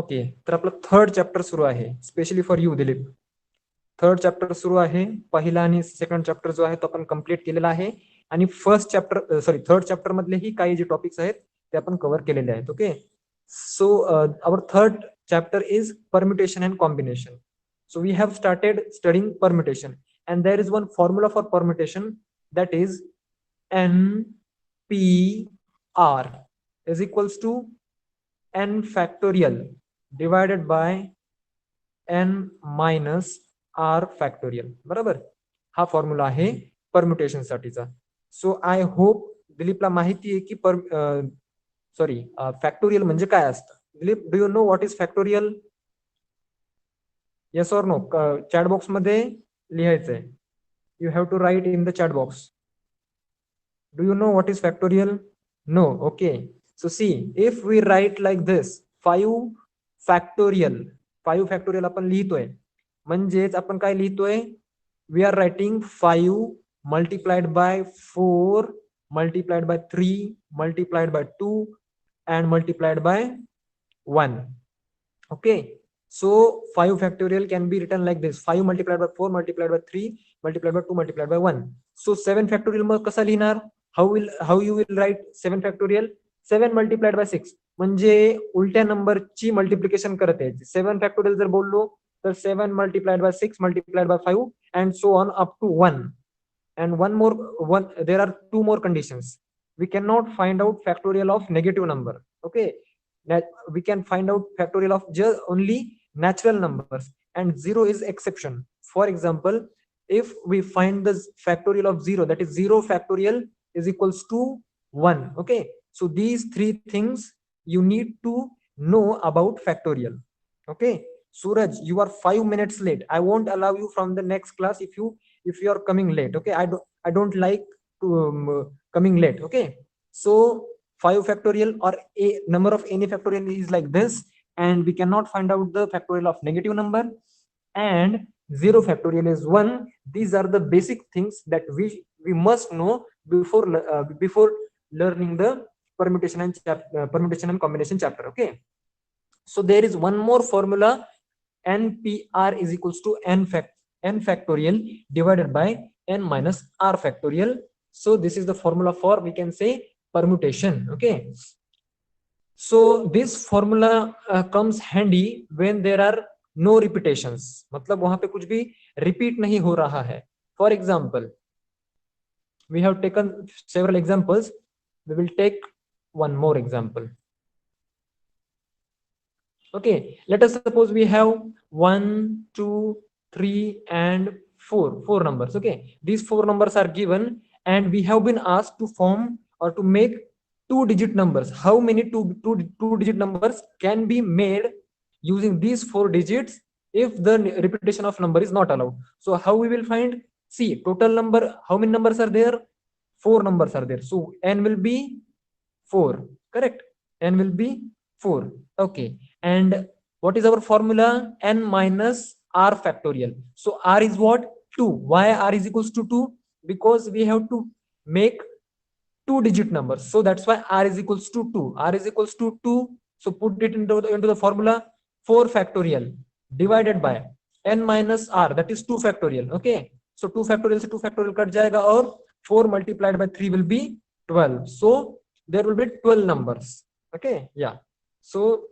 Okay, तर आपलं third chapter सुरू आहे specially for you Dilip. Third chapter सुरू आहे. पहिला आणि सेकंड चॅप्टर जो आहे तो आपण कम्प्लीट केलेला आहे आणि फर्स्ट चॅप्टर थर्ड चॅप्टर मधलेही काही जे टॉपिक्स आहेत ते आपण कव्हर केलेले आहेत. Okay, so our third chapter is permutation and combination. So we have started studying permutation, and there is one formula for permutation, that is NPR is equals to n factorial divided by n minus r factorial. बरोबर, हा formula आहे permutation साठीचा. सो I hope दिलीपला माहिती आहे की factorial म्हणजे काय असतं. Dilip, do you know what is factorial? Yes or no? Chat box मध्ये लिहायचंय. You have to write in the chat box. Do you know what is factorial? No. Okay, so see, if we write like this 5 factorial, 5 factorial आपण लिहितोय म्हणजेच आपण काय लिहितोय, we are writing 5 multiplied by 4 multiplied by 3 multiplied by 2 and multiplied by 1. Okay, so 5 factorial can be written like this: 5 multiplied by 4 multiplied by 3 multiplied by 2 multiplied by 1. So 7 factorial मग कसा लिहिणार? How you will write 7 factorial? 7 multiplied by 6 म्हणजे उलट्या नंबरची multiplication करत यायची. 7 factorial जर बोललो तर 7 multiplied by 6 multiplied by 5 and so on up to 1. And there are 2 more conditions. We cannot find out factorial of negative number. Okay, that we can find out factorial of just only natural numbers, and 0 is exception. For example, if we find the factorial of 0, that is 0 factorial is equals to 1. Okay, so these 3 things you need to know about factorial. Okay, Suraj, you are 5 minutes late. I won't allow you from the next class if you are coming late. Okay, I don't like to coming late. Okay, so 5 factorial or a number of any factorial is like this, and we cannot find out the factorial of negative number, and 0 factorial is 1. These are the basic things that we must know before learning the permutation and combination chapter. Okay, so there is one more formula: NPR is equals to n factorial divided by n minus r factorial. So this is the formula for, we can say, permutation. Okay, so this formula comes handy when there are no repetitions, मतलब वहां पे कुछ भी repeat नहीं हो रहा है. For example, we have taken several examples. We will take one more example. Okay, let us suppose we have 1, 2, 3 and 4 numbers. Okay, these 4 numbers are given and we have been asked to form or to make 2-digit numbers. How many two-digit numbers can be made using these 4 digits if the repetition of number is not allowed? So how we will find? See, total number, how many numbers are there? 4 numbers are there, so n will be 4. Correct, n will be 4. Okay, and what is our formula? N minus r factorial. So r is what? 2. Why r is equals to 2? Because we have to make 2-digit numbers, so that's why r is equals to 2. R is equals to 2, so put it into the formula: 4 factorial divided by n minus r, that is 2 factorial. Okay, so 2 factorial से 2 factorial cut जाएगा और 4 multiplied by 3 will be 12. So there will be 12 numbers. Okay, yeah, so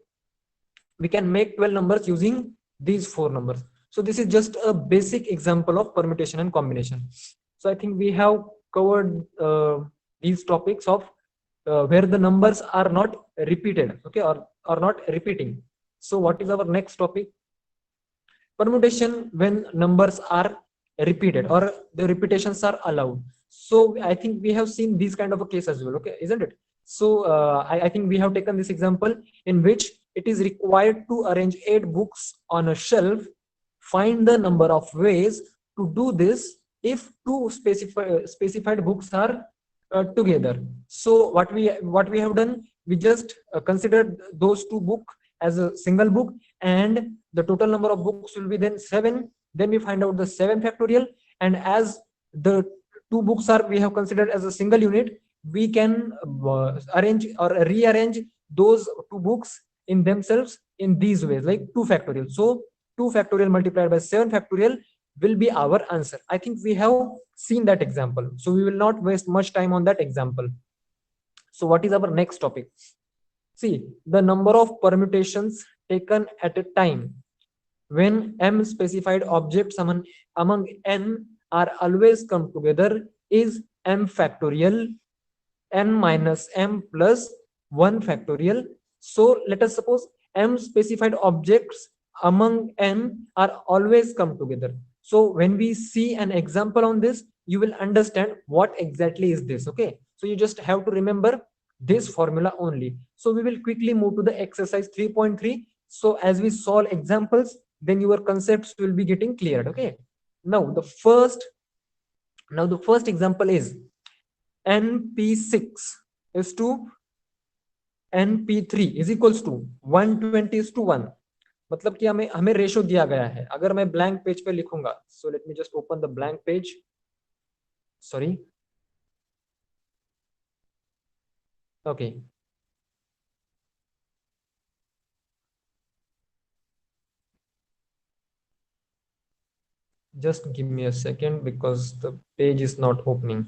we can make 12 numbers using these 4 numbers. So this is just a basic example of permutation and combination. So I think we have covered these topics of where the numbers are not repeated, okay, or not repeating. So what is our next topic? Permutation when numbers are repeated or the repetitions are allowed. So I think we have seen these kind of a case as well. Okay, isn't it? So I think we have taken this example in which it is required to arrange 8 books on a shelf. Find the number of ways to do this if 2 specified books are together. So what we have done, we just considered those 2 books as a single book, and the total number of books will be then 7. Then we find out the 7 factorial, and as the 2 books are we have considered as a single unit, we can arrange or rearrange those 2 books in themselves in these ways, like 2 factorial. So 2 factorial multiplied by 7 factorial will be our answer. I think we have seen that example, so we will not waste much time on that example. So what is our next topic? See, the number of permutations taken at a time when m specified objects among n are always come together is m factorial n minus m plus 1 factorial. So let us suppose m specified objects among n are always come together. So when we see an example on this, you will understand what exactly is this. Okay, so you just have to remember this formula only. So we will quickly move to the exercise 3.3. So as we solve examples, then your concepts will be getting cleared. Okay, now the first example is np6 is to np3 is equals to 120 is to 1. मतलब कि हमें हमें ratio दिया गया है. अगर मैं blank page पे लिखूंगा, so let me just open the blank page. Sorry, okay, just give me a second because the page is not opening.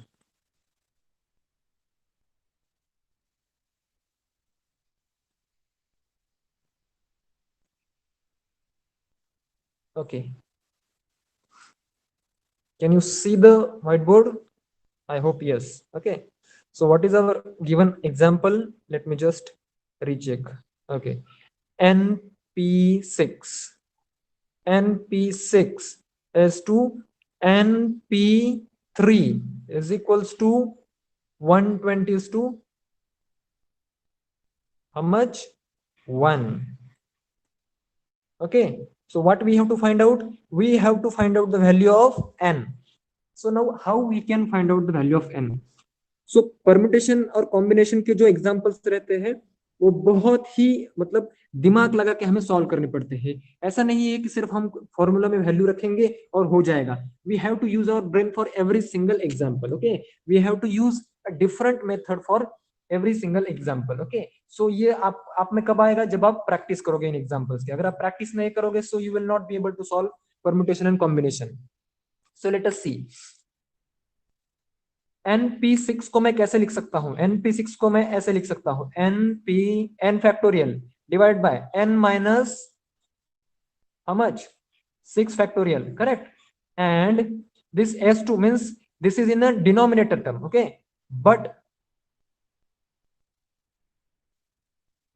Okay, can you see the whiteboard? I hope yes. Okay, so what is our given example? Let me just recheck. Okay, np6 is to np3 is equals to 120 is to how much? 1. Okay, so what we have to find out? We have to find out the value of n. So now how we can find out the value of n? So permutation और combination के जो examples रहते हैं वो बहुत ही मतलब दिमाग लगा के हमें सॉल्व करने पड़ते हैं. ऐसा नहीं है कि सिर्फ हम फॉर्मूला में वैल्यू रखेंगे और हो जाएगा. We have to use our brain for every single example. Okay, we have to use a different method for every single example. Okay, so ये आप में कब आएगा? जब आप प्रैक्टिस करोगे इन एग्जांपल्स की. अगर आप प्रैक्टिस नहीं करोगे, so you will not be able to solve permutation and combination. So let us see, np6 को मैं कैसे लिख सकता हूं? np6 को मैं ऐसे लिख सकता हूं, n factorial divide by n minus how much? 6 factorial, correct? And this s2 means this is in a denominator term. Okay, but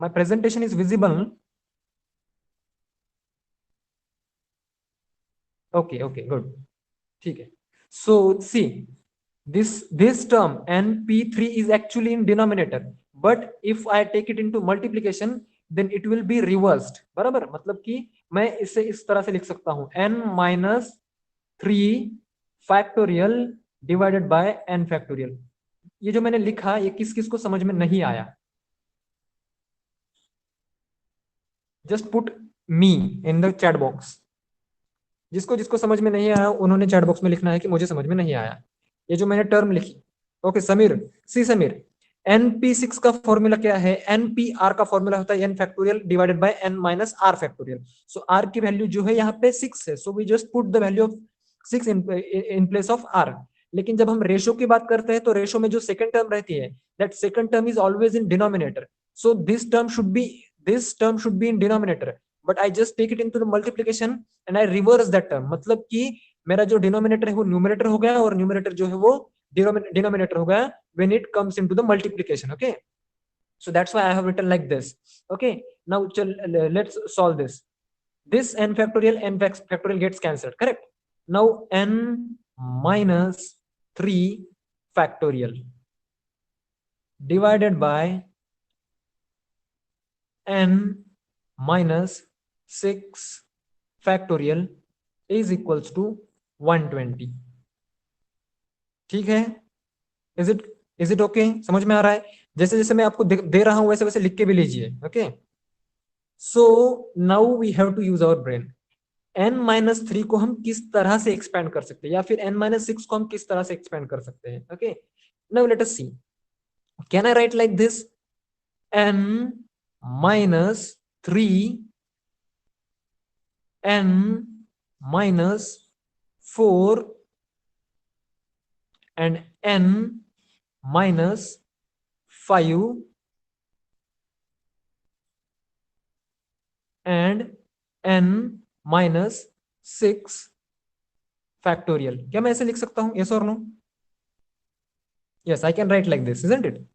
my presentation is visible. Okay, good, ठीक है. So see, this term np3 is actually in denominator, but if I take it into multiplication then it will be reversed. बराबर, मतलब कि मैं इसे इस तरह से लिख सकता हूं, n minus 3 factorial divided by n factorial. ये जो मैंने लिखा, ये किस किस को समझ में नहीं आया? Just put me in the chat box. जिसको जिसको समझ में नहीं आया उन्होंने चैट बॉक्स में लिखना है कि मुझे समझ में नहीं आया ये जो मैंने टर्म लिखी. ओके समीर, सी समीर, np6 का फॉर्मूला क्या है? npr का फॉर्मूला होता है n factorial divided by n minus r factorial. So r की वैल्यू जो है यहाँ पे 6 है, so we just put the value of 6 in place of r. लेकिन जब हम रेशो की बात करते हैं तो रेशो में जो सेकंड टर्म रहती है, that second term is always in denominator. So this term should be in denominator, but I just take it into the multiplication and I reverse that term. मतलब कि मेरा जो डिनोमिनेटर है वो न्यूमरेटर हो गया और न्यूमरेटर जो है वो डिनोमिनेटर हो गया when it comes into the multiplication. Okay, so that's why I have written like this. Okay, now let's solve this. This n factorial gets cancelled, correct? Now n minus 3 factorial divided by n minus 6 factorial is equals to 120. ठीक है? Is it okay? समझ में आ रहा है? जैसे जैसे मैं आपको दे रहा हूं वैसे वैसे लिख के भी लीजिए. Okay, so now we have to use our brain. n minus 3 को हम किस तरह से एक्सपेंड कर सकते हैं, या फिर n माइनस 6 को हम किस तरह से एक्सपेंड कर सकते हैं? Okay, now let us see. Can I write like this? n minus 3n minus 4 and n minus 5 and n minus 6 factorial. क्या मैं ऐसे लिख सकता हूं? यस और no? Yes, I can write like this, isn't it?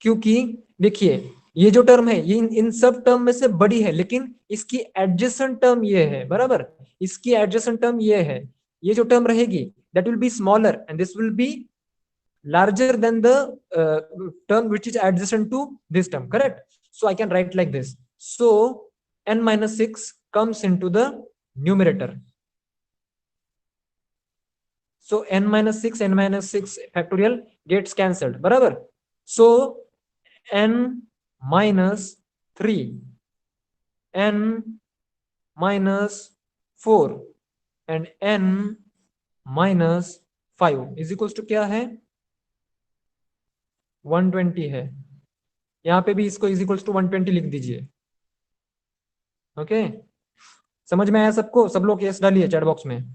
क्योंकि देखिए ये जो टर्म है ये इन सब टर्म में से बड़ी है, लेकिन इसकी एडजेसेंट टर्म ये है, बराबर? इसकी एडजेसेंट टर्म ये है, ये जो टर्म रहेगी that will be smaller and this will be larger than the term which is adjacent to this term, correct? So I can write like this. So n minus 6 comes into the numerator. So n minus 6 factorial gets cancelled, barabar? So n minus 3, n minus 4 and n minus 5 is equals to क्या है? 120 है। यहां पे भी इसको is equals to 120 लिख दीजिए। Okay, समझ में आया सबको? सब लोग यस डालिए चैट बॉक्स में।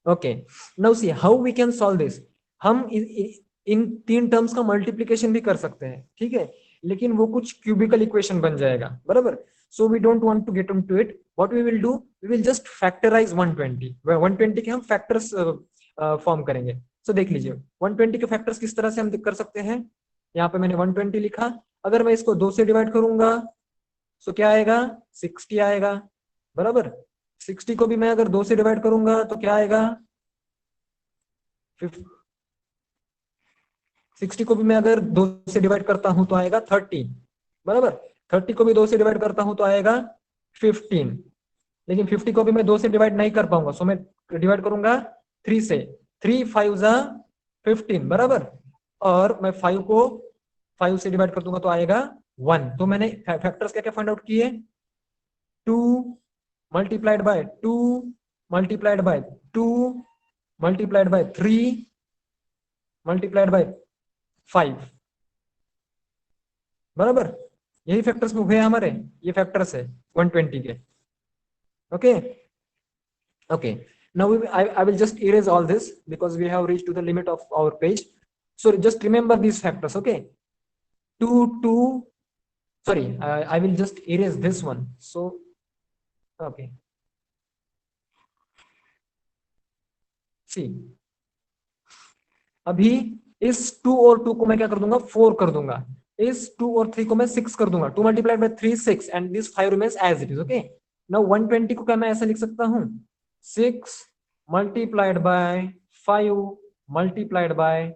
Okay, now see how we can solve this. हम इन तीन टर्म्स का मल्टीप्लीकेशन भी कर सकते हैं, ठीक है, लेकिन वो कुछ क्यूबिकल इक्वेशन बन जाएगा, बराबर? So we don't want to get into it. What we will do, we will just factorise 120। 120 के हम फैक्टर्स फॉर्म करेंगे। सो देख लीजिए 120 के फैक्टर्स किस तरह से हम कर सकते हैं। यहाँ पे मैंने 120 लिखा, अगर मैं इसको 2 से डिवाइड करूंगा तो क्या आएगा? 60 आएगा, बराबर? 60 को भी मैं अगर 2 से डिवाइड करूंगा तो क्या आएगा? 60 को भी मैं अगर 2 से डिवाइड करता हूं तो आएगा 30, बराबर? 30 को भी 2 से डिवाइड करता हूं तो आएगा 15। लेकिन 50 को भी मैं 2 से डिवाइड नहीं कर पाऊंगा, सो मैं डिवाइड करूंगा 3 से। 3 5 जा 15, बराबर? और मैं 5 को 5 से डिवाइड कर दूंगा तो आएगा 1। तो मैंने फैक्टर्स क्या क्या फाइंड आउट किए? 2 multiplied by 2 multiplied by 2 multiplied by 3 multiplied by 5, बराबर? यही फैक्टर्स में हुए हमारे, ये फैक्टर्स है 120 के। Okay okay, now I will just erase all this because we have reached to the limit of our page. So just remember these factors, okay? 2 sorry, I will just erase this one. So okay, see, अभी इस 2 और 2 को मैं क्या कर दूंगा? 4 कर दूंगा। इस 2 और 3 को मैं 6 कर दूंगा। 2 multiplied by 3 6 and this 5 remains as it is. Okay, now 120 को क्या मैं ऐसा लिख सकता हूं? 6 मल्टीप्लाइड बाय 5 मल्टीप्लाइड बाय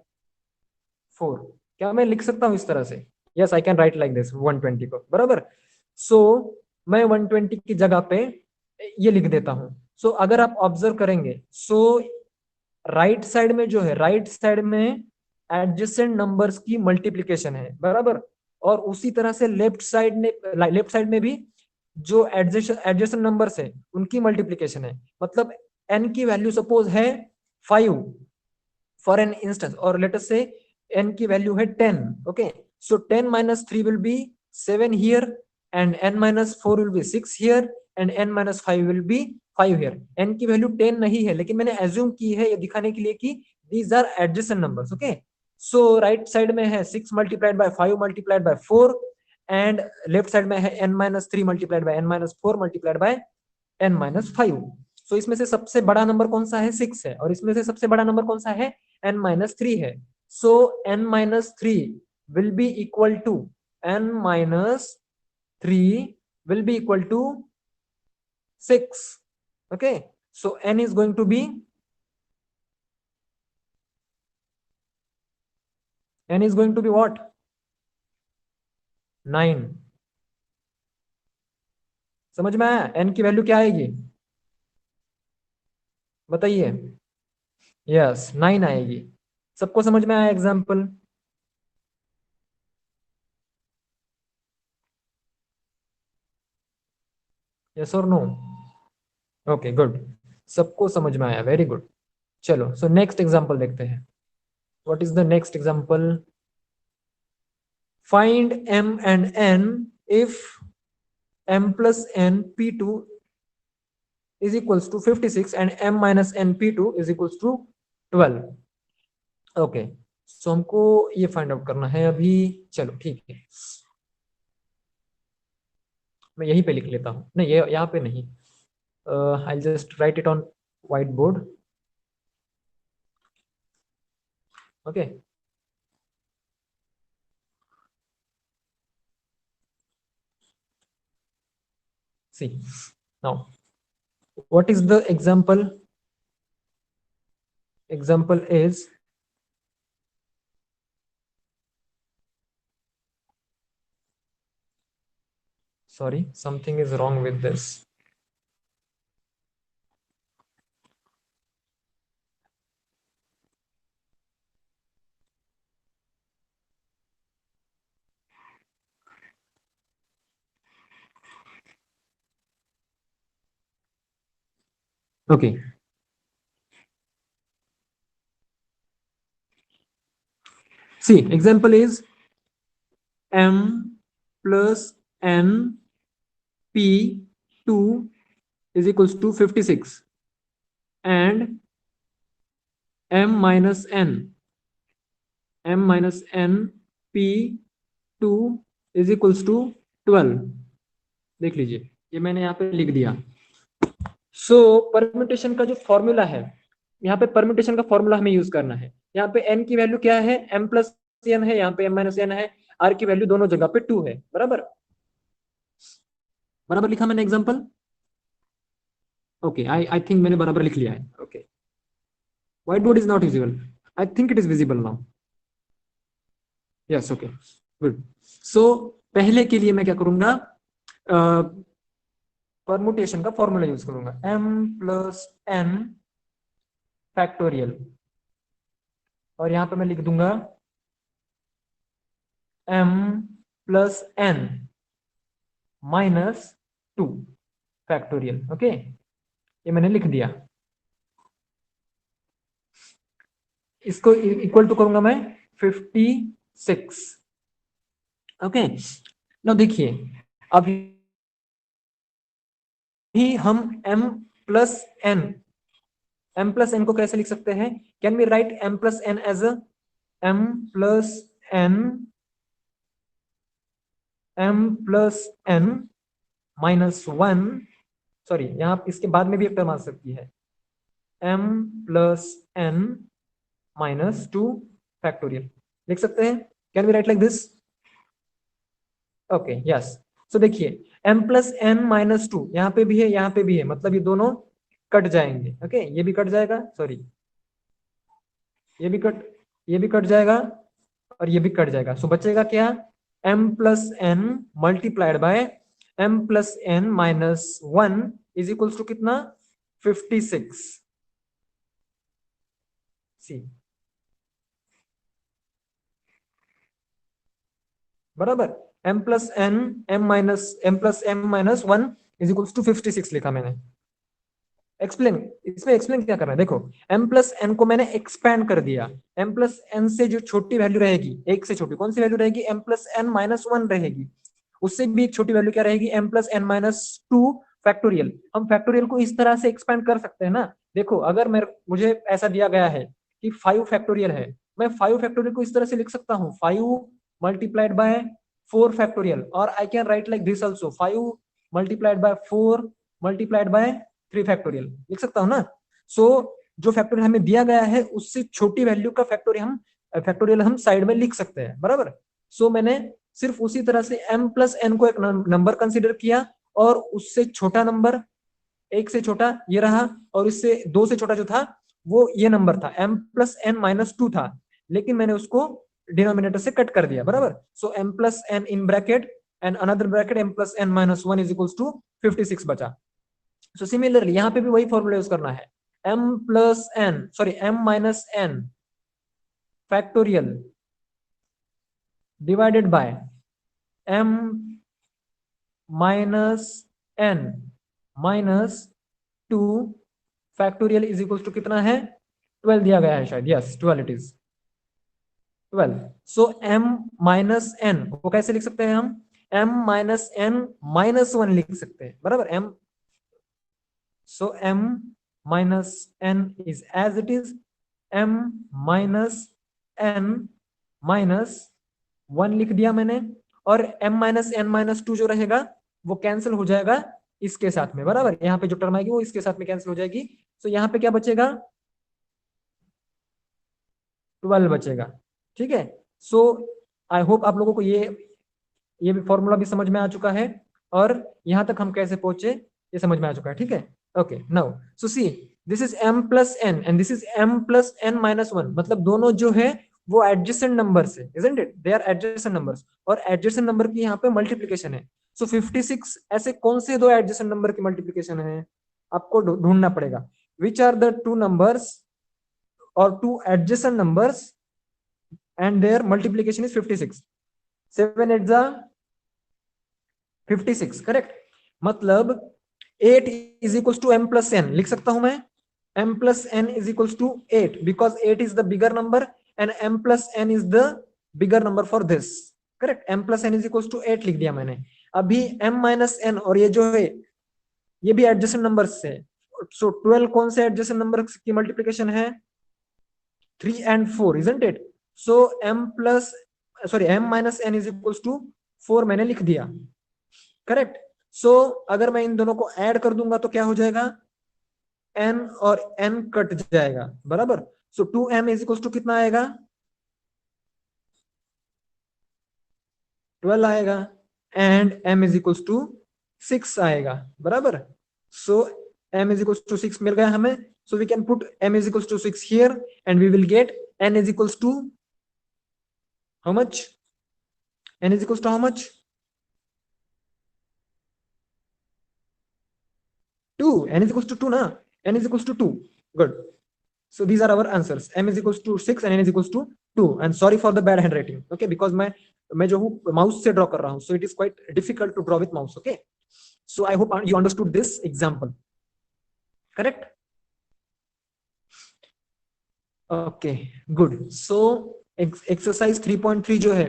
4। क्या मैं लिख सकता हूं इस तरह से? Yes, I can write like this 120 को, बराबर? सो मैं 120 की जगह पे ये लिख देता हूं। सो अगर आप ऑब्जर्व करेंगे, सो राइट साइड में जो है, राइट साइड में एडजेसेंट नंबर्स की मल्टीप्लीकेशन है, बराबर? और उसी तरह से लेफ्ट साइड में भी जो एडजेसेंट नंबर्स है उनकी मल्टीप्लीकेशन है। मतलब n की वैल्यू सपोज है 5 फॉर एन इंस्टेंस, और लेट अस से n की वैल्यू है 10। Okay, so 10 minus 3 will be 7 here and n minus 4 will be 6 here and n minus 5 will be 5 here। n की वैल्यू 10 नहीं है, लेकिन मैंने एज्यूम की है ये दिखाने के लिए कि these are adjacent numbers। Okay, so right side में है 6 multiplied by 5 multiplied by 4 and left side में है n minus 3 multiplied by n minus 4 multiplied by n minus 5। सो इसमें से सबसे बड़ा नंबर कौन सा है? 6 है, और इसमें से सबसे बड़ा नंबर कौन सा है? n minus 3 है। सो n minus 3 will be equal to n minus 3 will be equal to 6. Okay, so n is going to be what? 9। समझ में आया? n की वैल्यू क्या आएगी बताइए? यस, 9 आएगी। सबको समझ में आया एग्जाम्पल? यस और नो? ओके, गुड, सबको समझ में आया, वेरी गुड। चलो, सो नेक्स्ट एग्जाम्पल देखते हैं। What is the next example? find m and n if m plus n p2 is equals to 56 and m minus n p2 is equals to 12. Okay, सो हमको ये find out करना है अभी। चलो ठीक है, मैं यहीं पे लिख लेता हूँ, नहीं ये यहाँ पे नहीं, I just right it on white board. Okay, see now what is the example is sorry, something is wrong with this. Okay, see example is m plus n p2 is equals to 56 and m minus n p2 is equals to 12। देख लीजिए, ये मैंने यहाँ पे लिख दिया। सो permutation का जो फॉर्मूला है, यहाँ पे परम्यूटेशन का फॉर्मूला हमें यूज करना है। यहाँ पे n की वैल्यू क्या है, m प्लस n है, यहाँ पे m माइनस n है, r की वैल्यू दोनों जगह पे 2 है। बराबर बराबर लिखा मैंने एग्जांपल। ओके, आई थिंक मैंने बराबर लिख लिया है। Okay, white board is not visible, I think it is visible now. Yes, okay, good. So पहले के लिए मैं क्या करूंगा, परमुटेशन का फॉर्मूला यूज करूंगा, m प्लस n फैक्टोरियल, और यहां पे मैं लिख दूंगा m plus n minus 2 factorial. Okay, ये मैंने लिख दिया। इसको इक्वल टू करूंगा मैं 56। ओके, नाउ देखिए, अभी हम m प्लस n को कैसे लिख सकते हैं, can we write m plus n as m plus n minus 1, sorry यहाँ इसके बाद में भी एक टर्म आ सकती है, m plus n minus 2 factorial, लिख सकते हैं। Can we write like this? Okay, yes. So देखिए, m प्लस n माइनस 2 यहाँ पे भी है, यहाँ पे भी है, मतलब ये दोनों कट जाएंगे। ओके, ये भी कट जाएगा, सॉरी ये भी कट जाएगा और ये भी कट जाएगा। सो बचेगा क्या, m plus n multiplied by m plus n minus 1 is equals to कितना, 56। सी बराबर, m plus m minus 1 is equals to 56 लिखा मैंने। एक्सप्लेन, इसमें एक्सप्लेन क्या करना है, देखो m प्लस n को मैंने एक्सपैंड कर दिया, m प्लस n से जो छोटी वैल्यू रहेगी, एक से छोटी कौन सी वैल्यू रहेगी, m प्लस n माइनस 1 रहेगी, उससे भी एक छोटी वैल्यू क्या रहेगी, m plus n minus 2 factorial. हम फैक्टोरियल को इस तरह से एक्सपैंड कर सकते हैं ना, देखो अगर मुझे ऐसा दिया गया है कि 5 फैक्टोरियल है, मैं 5 फैक्टोरियल को इस तरह से लिख सकता हूँ, 5 मल्टीप्लाइड बाय 4 फैक्टोरियल, और आई can write like this also, 5 multiplied by 4 multiplied by 3 factorial, लिख सकता हूँ ना। सो जो फैक्टोरियल हमें दिया गया है उससे छोटी वैल्यू का फैक्टोरियल हम साइड में लिख सकते हैं। बराबर, सो मैंने सिर्फ उसी तरह से m प्लस n को एक नंबर कंसिडर किया, और उससे छोटा नंबर, एक से छोटा ये रहा, और इससे 2 से छोटा जो था वो ये नंबर था, m प्लस n माइनस 2 था, लेकिन मैंने उसको डिनोमिनेटर से कट कर दिया। बराबर, so m plus n in bracket and another bracket m plus n minus 1 is equals to 56 बचा। सो सिमिलरली यहाँ पे भी वही फॉर्मूला यूज करना है, m minus n factorial divided by m minus n minus 2 factorial is equal to कितना है, 12 दिया गया है शायद, yes 12 it is. 12. So m minus n वो कैसे लिख सकते हैं हम? m माइनस n माइनस 1 लिख सकते हैं, बराबर। m so m minus n is as it is, m minus n minus 1 लिख दिया मैंने, और m माइनस n माइनस 2 जो रहेगा वो कैंसिल हो जाएगा इसके साथ में, बराबर। यहाँ पे जो टर्म आएगी वो इसके साथ में कैंसिल हो जाएगी। तो यहाँ पे क्या बचेगा? 12 बचेगा, ठीक है। सो आई होप आप लोगों को ये भी फॉर्मूला भी समझ में आ चुका है, और यहां तक हम कैसे पहुंचे ये समझ में आ चुका है, ठीक है। Okay, now so see, this is m plus n and this is m plus n minus 1, मतलब दोनों जो है वो एडजेसेंट नंबर्स है, isn't it? They are adjacent numbers, और एडजेसेंट नंबर की यहाँ पे मल्टीप्लीकेशन है। सो 56 ऐसे कौन से दो एडजेसेंट नंबर की मल्टीप्लीकेशन है आपको ढूंढना पड़ेगा। Which are the two numbers और two adjacent numbers and their multiplication is 56? 7 8 जा 56, करेक्ट। मतलब 8 is equals to m plus n लिख सकता हूं मैं। m plus n is equals to 8 because 8 is the bigger number and m plus n is the bigger number for this, correct. m plus n is equals to 8 लिख दिया मैंने। अभी m minus n और ये जो है ये भी एडजेसेंट नंबर्स है। सो 12 कौन से एडजेसेंट नंबर की मल्टीप्लिकेशन है? 3 and 4, isn't it? So m minus n is equals to 4 मैंने लिख दिया, करेक्ट। सो अगर मैं इन दोनों को ऐड कर दूंगा तो क्या हो जाएगा? n और n कट जाएगा, बराबर। सो 2m इज इक्वल्स टू कितना आएगा? 12 आएगा, and m is equals to 6 आएगा, बराबर। So m is equals to 6 मिल गया हमें। So we can put m is equals to 6 here and we will get n is equals to how much? n is equals to how much? 2. n is equals to 2 na, n is equals to 2. Good. So these are our answers. m is equals to 6 and n is equals to 2. And sorry for the bad handwriting, okay, because मैं जो हूँ mouse से draw कर रहा हूँ, so it is quite difficult to draw with mouse, okay. So I hope you understood this example, correct? Okay, good. So exercise 3.3 जो है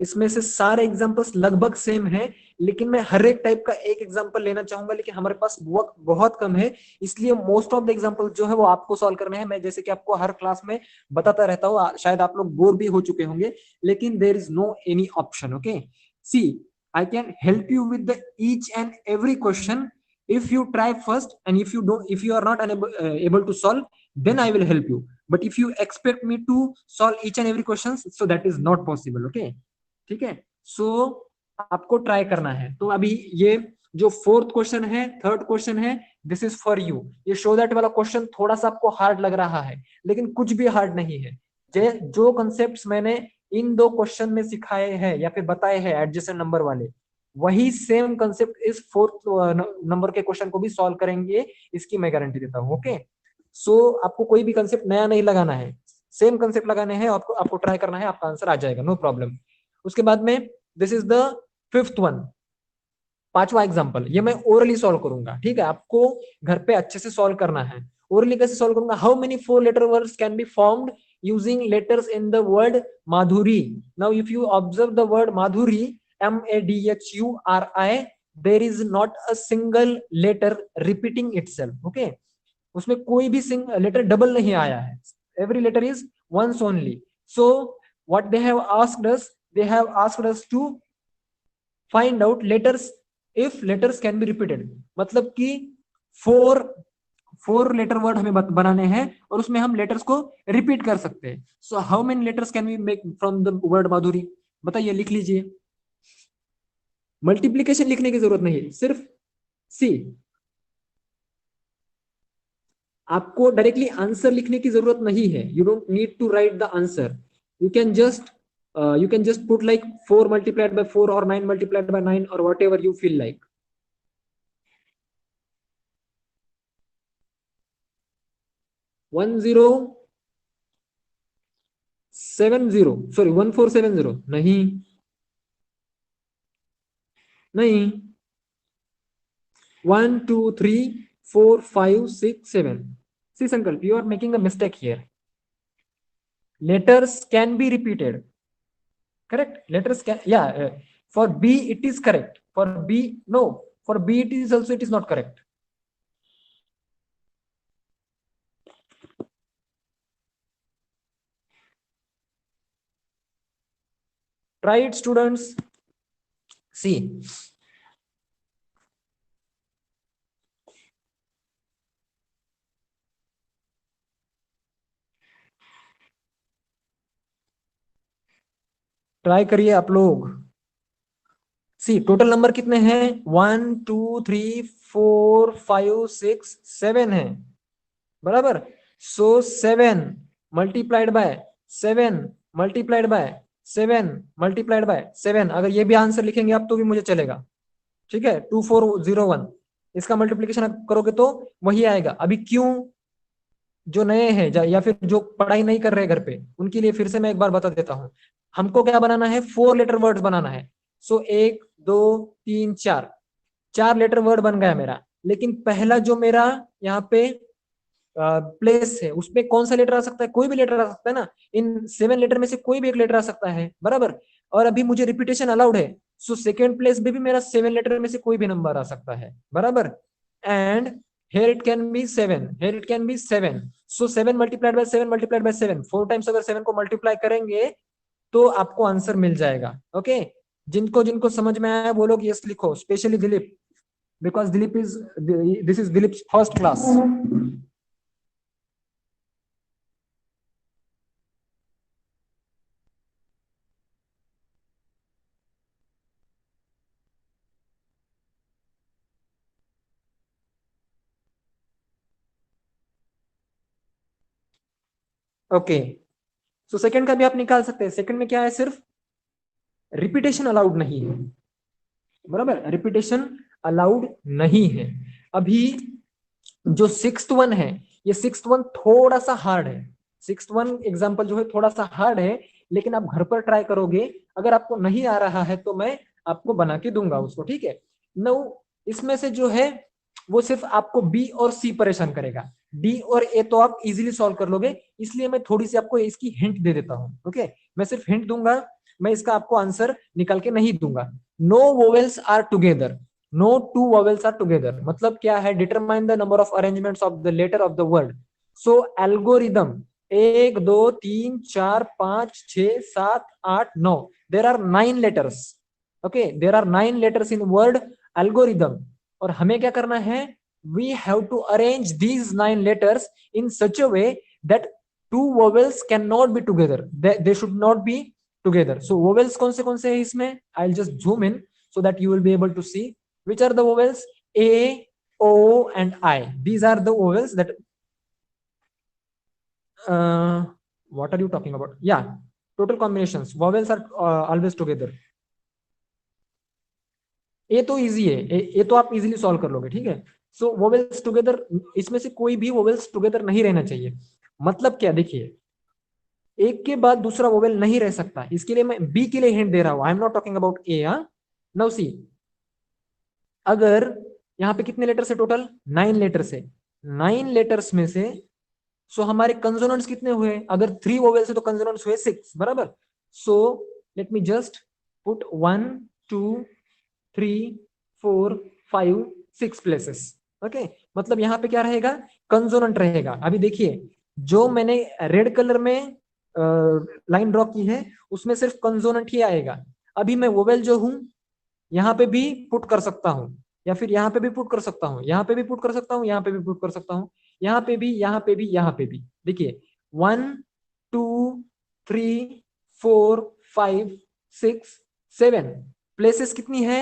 इसमें से सारे एग्जांपल्स लगभग सेम हैं, लेकिन मैं हर एक टाइप का एक एग्जांपल लेना चाहूंगा, लेकिन हमारे पास वक्त बहुत कम है, इसलिए मोस्ट ऑफ द एग्जांपल जो है वो आपको सॉल्व करने हैं। मैं जैसे कि आपको हर क्लास में बताता रहता हूँ, शायद आप लोग बोर भी हो चुके होंगे, लेकिन there is no any option, okay. See, I can help you with the each and every question if you try first, and if you are not able to solve, then I will help you. But if you expect me to solve each and every question, so that is not possible, okay? ठीक है। सो आपको try करना है। तो अभी ये जो fourth question है, थर्ड क्वेश्चन है, दिस इज फॉर यू। ये शो दैट वाला क्वेश्चन थोड़ा सा आपको हार्ड लग रहा है, लेकिन कुछ भी हार्ड नहीं है। जो कॉन्सेप्ट्स मैंने इन दो क्वेश्चन में सिखाए हैं या फिर बताए हैं एडजेसेंट नंबर वाले, वही सेम कंसेप्ट इस फोर्थ नंबर के क्वेश्चन को भी सॉल्व करेंगे, इसकी मैं गारंटी देता हूँ, ओके। सो आपको कोई भी कंसेप्ट नया नहीं लगाना है, सेम कंसेप्ट लगाने हैं, आपको ट्राई करना है, आपका आंसर आ जाएगा, नो प्रॉब्लम। उसके बाद में this is the fifth one, पांचवा एग्जांपल। ये मैं ओरली सॉल्व करूंगा, ठीक है। आपको घर पे अच्छे से सॉल्व करना है। ओरली कैसे सॉल्व करूंगा? How many 4 letter words can be formed using letters in the word Madhuri? Now if you observe the word Madhuri, MADHURI, there is not a single letter repeating itself, okay. उसमें कोई भी letter double नहीं आया है, every letter is once only. So what they have asked us, they have asked us to find out letters if letters can be repeated, मतलब कि four letter word हमें बनाने हैं और उसमें हम लेटर्स को रिपीट कर सकते हैं। So how many letters can we make from the word Madhuri? बताइए, लिख लीजिए। मल्टीप्लीकेशन लिखने की जरूरत नहीं है, सिर्फ सी, आपको डायरेक्टली आंसर लिखने की जरूरत नहीं है। You don't need to write the answer, you can just put like 4 multiplied by 4 or 9 multiplied by 9 or whatever you feel like. One zero 70, sorry 1470, नहीं नहीं, 1 2 3 4 5 6 7। See Sankalp, you are making a mistake here. letters can be repeated. Correct? Letters can, yeah. For B it is correct. For B, no. For B it is also, it is not correct. Try it, students. See. Try करिए आप लोग. सी total number कितने हैं? 1 2 3 4 5 6 7 है. बराबर. सो 7 multiplied by 7 multiplied by 7 multiplied by 7. अगर ये भी आंसर लिखेंगे आप तो भी मुझे चलेगा. ठीक है. 2401 इसका मल्टीप्लीकेशन करोगे तो वही आएगा. अभी क्यों? जो नए हैं या फिर जो पढ़ाई नहीं कर रहे घर पे, उनके लिए फिर से मैं एक बार बता देता हूँ. हमको क्या बनाना है? 4 लेटर वर्ड्स बनाना है. सो 1 2 3 4 4 लेटर वर्ड बन गया मेरा. लेकिन पहला जो मेरा यहाँ पे प्लेस है उसमें कौन सा लेटर आ सकता है? कोई भी लेटर आ सकता है ना. इन 7 लेटर में से कोई भी एक लेटर आ सकता है. बराबर. और अभी मुझे रिपीटेशन अलाउड है. सो सेकेंड प्लेस में भी मेरा 7 लेटर में से कोई भी नंबर आ सकता है. बराबर. And here it can be 7, here it can be 7. so 7 multiplied by 7 multiplied by 7 4 times अगर 7 को मल्टीप्लाई करेंगे तो आपको आंसर मिल जाएगा. ओके. जिनको जिनको समझ में आया वो लोग यस लिखो, specially Dilip, because Dilip is, this is Dilip first class. Okay. So second का भी आप निकाल सकते हैं. सेकंड में क्या है? सिर्फ रिपीटेशन अलाउड नहीं है. बराबर. रिपीटेशन अलाउड नहीं है. अभी जो 6th वन है, ये 6th वन थोड़ा सा हार्ड है. 6th वन एग्जाम्पल जो है थोड़ा सा हार्ड है, लेकिन आप घर पर ट्राई करोगे. अगर आपको नहीं आ रहा है तो मैं आपको बना के दूंगा उसको. ठीक है. नो, इसमें से जो है वो सिर्फ आपको बी और सी परेशान करेगा. डी और ए तो आप इजीली सॉल्व कर लोगे, इसलिए मैं थोड़ी सी आपको इसकी हिंट दे देता हूं. ओके. मैं सिर्फ हिंट दूंगा, मैं इसका आपको आंसर निकाल के नहीं दूंगा. No vowels are together. No two vowels are together मतलब क्या है? Determine the number of arrangements of the letter of the word. So algorithm 1 2 3 4 5 6 7 8 9. There are 9 letters. Okay. There are 9 letters in word algorithm. और हमें क्या करना है? We have to arrange these 9 letters in such a way that two vowels can not be together. They should not be together. So vowels कौन से हैं इसमें? I will just zoom in so that you will be able to see which are the vowels. A, O and I. These are the vowels that what are you talking about? Yeah, total combinations. Vowels are always together. ए तो easy है. ए तो आप easily solve कर लोगे. ठीक है. सो vowels together, इसमें से कोई भी वोवेल्स टुगेदर नहीं रहना चाहिए. मतलब क्या? देखिए, एक के बाद दूसरा वोवेल नहीं रह सकता. इसके लिए मैं बी के लिए हिंट दे रहा हूं. I am not talking about A. Now see, अगर यहाँ पे कितने लेटर्स है? टोटल 9 लेटर्स है. 9 लेटर्स में से सो हमारे कंसोनेंट्स कितने हुए? अगर 3 वोवेल्स है तो कंसोनेंट्स हुए 6. बराबर. So let me just put 1 2 3 4 5 6 places. Okay. मतलब यहाँ पे क्या रहेगा? कंसोनेंट रहेगा. अभी देखिए, जो मैंने रेड कलर में लाइन ड्रॉ की है उसमें सिर्फ कंसोनेंट ही आएगा. अभी मैं वोवेल जो हूं यहाँ पे भी पुट कर सकता हूँ, या फिर यहाँ पे भी पुट कर सकता हूँ, यहाँ पे भी पुट कर सकता हूँ, यहाँ पे भी पुट कर सकता हूँ, यहाँ पे भी, यहाँ पे भी, यहाँ पे भी. देखिए, 1 2 3 4 5 6 7 प्लेसेस कितनी है?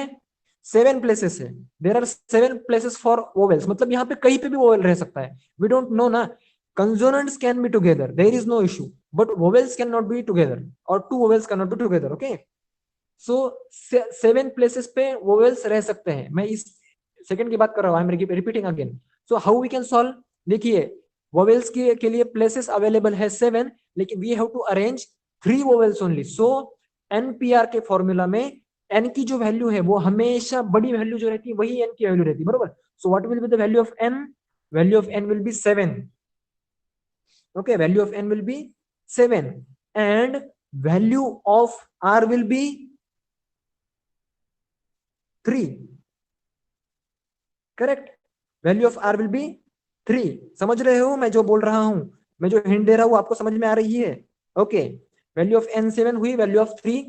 7 प्लेसेस है. There are 7 places for vowels. मतलब यहाँ पे कहीं पे भी वोवेल रह सकता है. वी डोंट नो ना. Consonants can be together, there is no issue, but vowels can not be together, और 2 vowels can not be together. Okay. So 7 places पे वोवेल्स रह सकते हैं. मैं इस सेकंड की बात कर रहा हूं. I am repeating again. So how we can solve? देखिए, वोवेल्स के लिए प्लेसेस अवेलेबल है 7, लेकिन we have to arrange 3 vowels only. So NPR के फॉर्मूला में एन की जो वैल्यू है वो हमेशा बड़ी वैल्यू जो रहती है वही एन की वैल्यू रहती है. बरोबर. So what will be the value of n? Value of n will be 7. Okay. Value of n will be 7 and value of r will be 3. Correct, value of r will be 3. समझ रहे हो मैं जो बोल रहा हूं, मैं जो हिंट दे रहा हूं आपको समझ में आ रही है? ओके, वैल्यू ऑफ n 7 हुई, वैल्यू ऑफ 3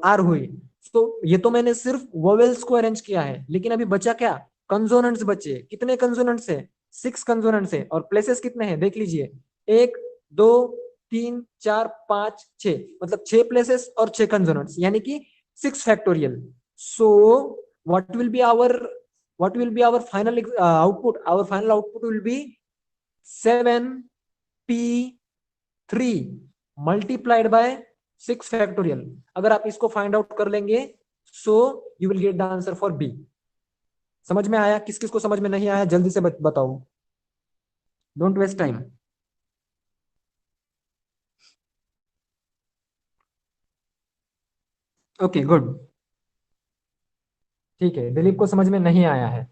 आर हुई. तो ये तो मैंने सिर्फ वोवेल्स को अरेंज किया है, लेकिन अभी बचा क्या? कंसोनेंट्स बचे. कितने कंसोनेंट्स है? 6 कंसोनेंट्स है. और प्लेसेस कितने हैं देख लीजिए, 1 2 3 4 5 6, मतलब 6 प्लेसेस और 6 कंसोनेंट्स, यानी कि 6 factorial. So what will B our final output? Our final output will be 7p3 multiplied by 6 factorial. अगर आप इसको फाइंड आउट कर लेंगे so you will get the answer for B. समझ में आया? किस किस को समझ में नहीं आया जल्दी से बताओ, don't waste time. Okay good, ठीक है. दिलीप को समझ में नहीं आया है.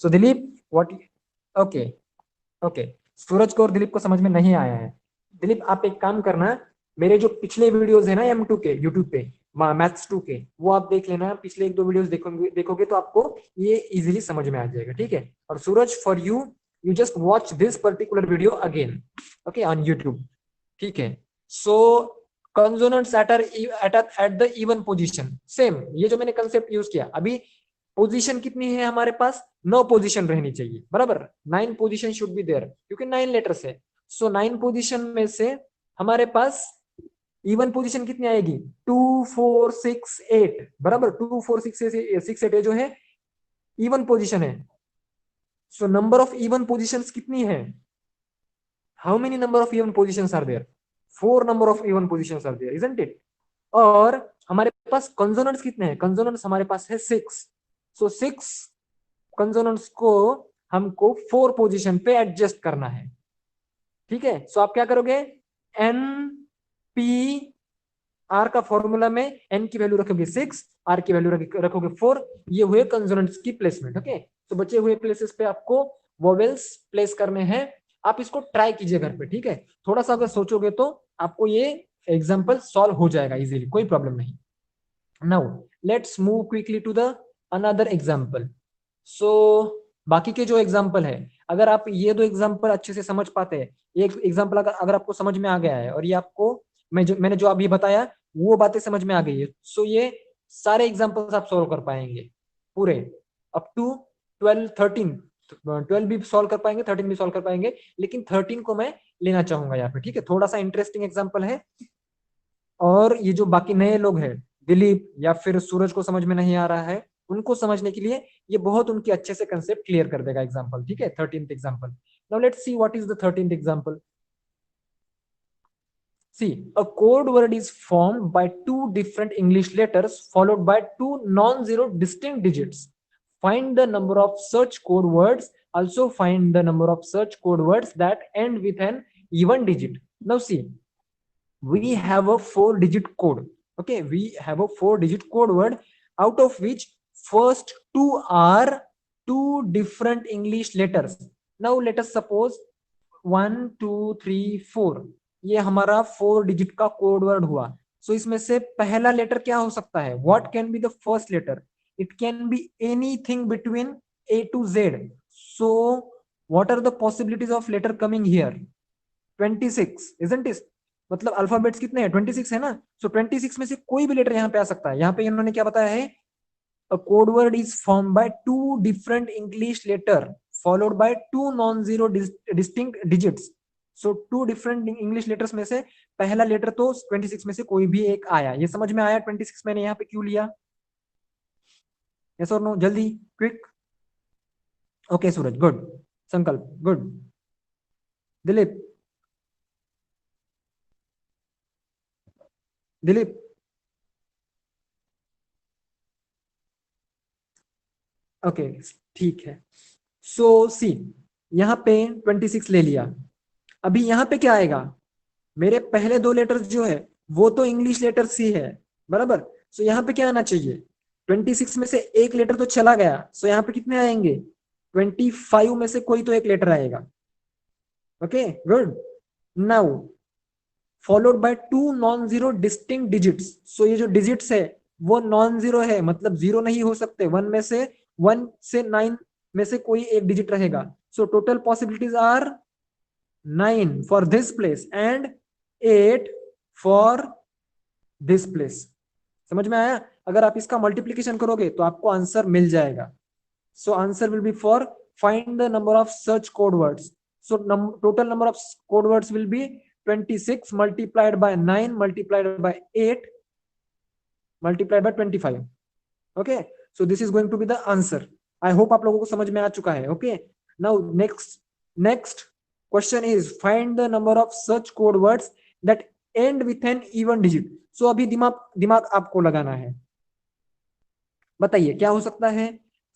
So Dilip what? Okay okay, Suraj को और दिलीप को समझ में नहीं आया है. दिलीप आप एक काम करना, मेरे जो पिछले वीडियोस है ना M2 के यूट्यूब पे, मैथ्स 2 के, वो आप देख लेना. पिछले 1-2 वीडियोस देखोगे तो आपको ये इजीली समझ में आ जाएगा. ठीक है. और Suraj for you just watch this particular video again, okay, on YouTube. ठीक है. So consonants at the even position, same ये जो मैंने कंसेप्ट यूज किया अभी. पोजीशन कितनी है हमारे पास? 9 पोजीशन रहनी चाहिए, बराबर. 9 पोजीशन शुड बी देयर, क्योंकि 9 लेटर्स है. सो 9 पोजीशन में से हमारे पास इवन पोजीशन कितनी आएगी? 2 4 6 8, बराबर. 2 4 6 8 जो है इवन पोजीशन है. So number of even positions कितनी है? How many number of even positions are there? 4 number of even positions are there, isn't it? और हमारे पास कंसोनेंट्स कितने हैं? कंसोनेंट्स हमारे पास है 6. सो 6 कंसोनेंट्स को हमको 4 पोजीशन पे एडजस्ट करना है. ठीक है. सो आप क्या करोगे? एन पी आर का फॉर्मूला में एन की वैल्यू रखोगे 6, आर की वैल्यू रखोगे 4. ये हुए कंसोनेंट्स की प्लेसमेंट. ओके. तो बचे हुए प्लेसेस पे आपको वोवेल्स प्लेस करने हैं. आप इसको ट्राई कीजिए घर पे. ठीक है. थोड़ा सा अगर सोचोगे तो आपको ये एग्जाम्पल सॉल्व हो जाएगा इजीली, कोई प्रॉब्लम नहीं. Now let's move quickly to the another example. So बाकी के जो एग्जाम्पल है, अगर आप ये 2 एग्जाम्पल अच्छे से समझ पाते हैं, एक एग्जाम्पल अगर आपको समझ में आ गया है और ये आपको मैंने जो अभी बताया वो बातें समझ में आ गई है, सो ये सारे एग्जाम्पल्स आप सॉल्व कर पाएंगे पूरे अप टू 12 13. 12 भी सॉल्व कर पाएंगे, 13 भी सॉल्व कर पाएंगे, लेकिन 13 को मैं लेना चाहूंगा यहाँ पे. ठीक है. थोड़ा सा इंटरेस्टिंग एग्जाम्पल है. और ये जो बाकी नए लोग हैं, दिलीप या फिर सूरज को समझ में नहीं आ रहा है, उनको समझने के लिए ये बहुत उनके अच्छे से कंसेप्ट क्लियर कर देगा एग्जांपल. ठीक है. 13th example. Now let's see what is the 13th example. See, a code word is formed by 2 different English letters followed by 2 non-zero distinct digits. Find the number of such code words. Also find the number of such code words that end with an even digit. Now see, we have a 4-digit code. Okay, we have a 4-digit code word, out of which first 2 are 2 different English letters. Now let us suppose 1 2 3 4, ये हमारा 4-digit का code word हुआ. सो इसमें से पहला letter क्या हो सकता है? What can be the first letter? It can be anything between A to Z. So what are the possibilities of letter coming here? 26, isn't it? मतलब अल्फाबेट्स कितने हैं? 26 है ना. सो 26 में से कोई भी लेटर यहाँ पे आ सकता है. यहाँ पे इन्होंने क्या बताया है? A code word is formed by 2 different English letter followed by 2 non-zero distinct digits. So 2 different English letters में से पहला लेटर तो 26 में से कोई भी एक आया. ये समझ में आया 26 मैंने यहाँ पे क्यों लिया? यस और नो? जल्दी, क्विक. ओके सूरज, गुड. संकल्प, गुड. दिलीप, दिलीप, ओके, ठीक है. सो सी, यहाँ पे 26 ले लिया. अभी यहाँ पे क्या आएगा? मेरे पहले 2 लेटर्स जो है वो तो इंग्लिश लेटर सी है, बराबर. सो यहाँ पे क्या आना चाहिए? 26 में से एक लेटर तो चला गया. सो यहाँ पे कितने आएंगे? 25 में से कोई तो एक लेटर आएगा. Okay good. Now followed by two non zero distinct digits. So ये जो डिजिट्स है वो नॉन जीरो है, मतलब जीरो नहीं हो सकते, वन से 9 में से कोई एक डिजिट रहेगा। So total possibilities are 9 for this place and 8 for this place. समझ में आया? अगर आप इसका मल्टीप्लीकेशन करोगे तो आपको आंसर मिल जाएगा। So answer will be for find the number of such code words. So total number of code words will be 26 multiplied by 9 multiplied by 8 multiplied by 25. Okay, so this is going to be the answer. I hope आप लोगों को समझ में आ चुका है. Okay, now next question is find the number of such code words that end with an even digit. So अभी दिमाग आपको लगाना है. बताइए क्या हो सकता है.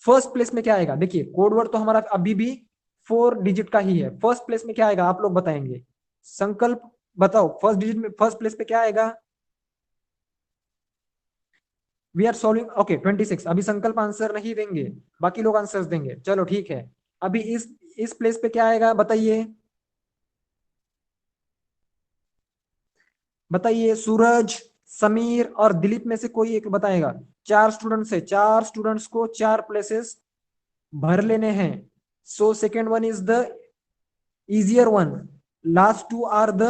फर्स्ट प्लेस में क्या आएगा. देखिए कोड वर्ड तो हमारा अभी भी 4 डिजिट का ही है. फर्स्ट प्लेस में क्या आएगा आप लोग बताएंगे. संकल्प बताओ फर्स्ट डिजिट में फर्स्ट प्लेस पे क्या आएगा. We are solving. ओके 26. अभी संकल्प आंसर नहीं देंगे, बाकी लोग आंसर्स देंगे. चलो ठीक है. अभी इस प्लेस पे क्या आएगा बताइए. बताइए सूरज, समीर और दिलीप में से कोई एक बताएगा. 4 स्टूडेंट्स है, 4 स्टूडेंट्स को 4 प्लेसेस भर लेने हैं. So second one is the easier one, last 2 are the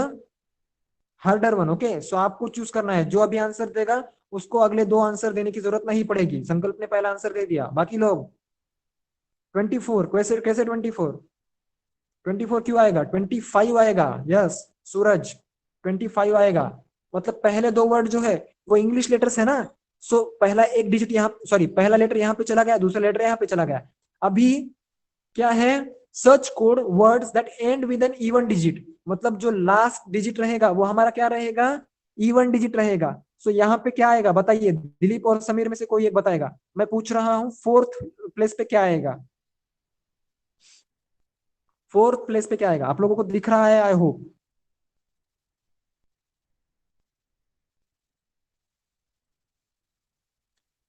harder one. Okay so आपको चूज करना है. जो अभी आंसर देगा उसको अगले 2 आंसर देने की जरूरत नहीं पड़ेगी. संकल्प ने पहला आंसर दे दिया, बाकी लोग 24. कैसे कैसे 24. 24 क्यों आएगा. 25 आएगा. यस सूरज 25 आएगा. मतलब पहले 2 वर्ड जो है वो इंग्लिश लेटर्स है ना. सो पहला एक डिजिट यहाँ, सॉरी पहला लेटर यहाँ पे चला गया, दूसरा लेटर यहाँ पे चला गया. अभी क्या है. Search code words that end with an even digit. मतलब जो लास्ट डिजिट रहेगा वो हमारा क्या रहेगा. इवन डिजिट रहेगा. सो यहाँ पे क्या आएगा बताइए. दिलीप और समीर में से कोई एक बताएगा. मैं पूछ रहा हूँ फोर्थ प्लेस पे क्या आएगा. फोर्थ प्लेस पे क्या आएगा आप लोगों को दिख रहा है. आई होप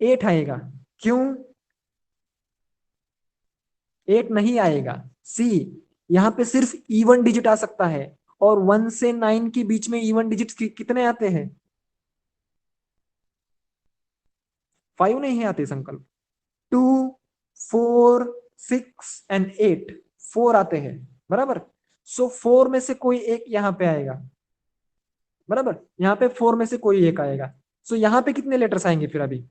8 आएगा. क्यों 8 नहीं आएगा. सी यहाँ पे सिर्फ इवन डिजिट आ सकता है और 1 से 9 के बीच में इवन डिजिट कितने आते हैं. 5 नहीं आते संकल्प. 2 4 6 एंड 8 4 आते हैं बराबर. सो 4 में से कोई एक यहाँ पे आएगा बराबर. यहाँ पे 4 में से कोई एक आएगा. सो यहाँ पे कितने लेटर्स आएंगे फिर. अभी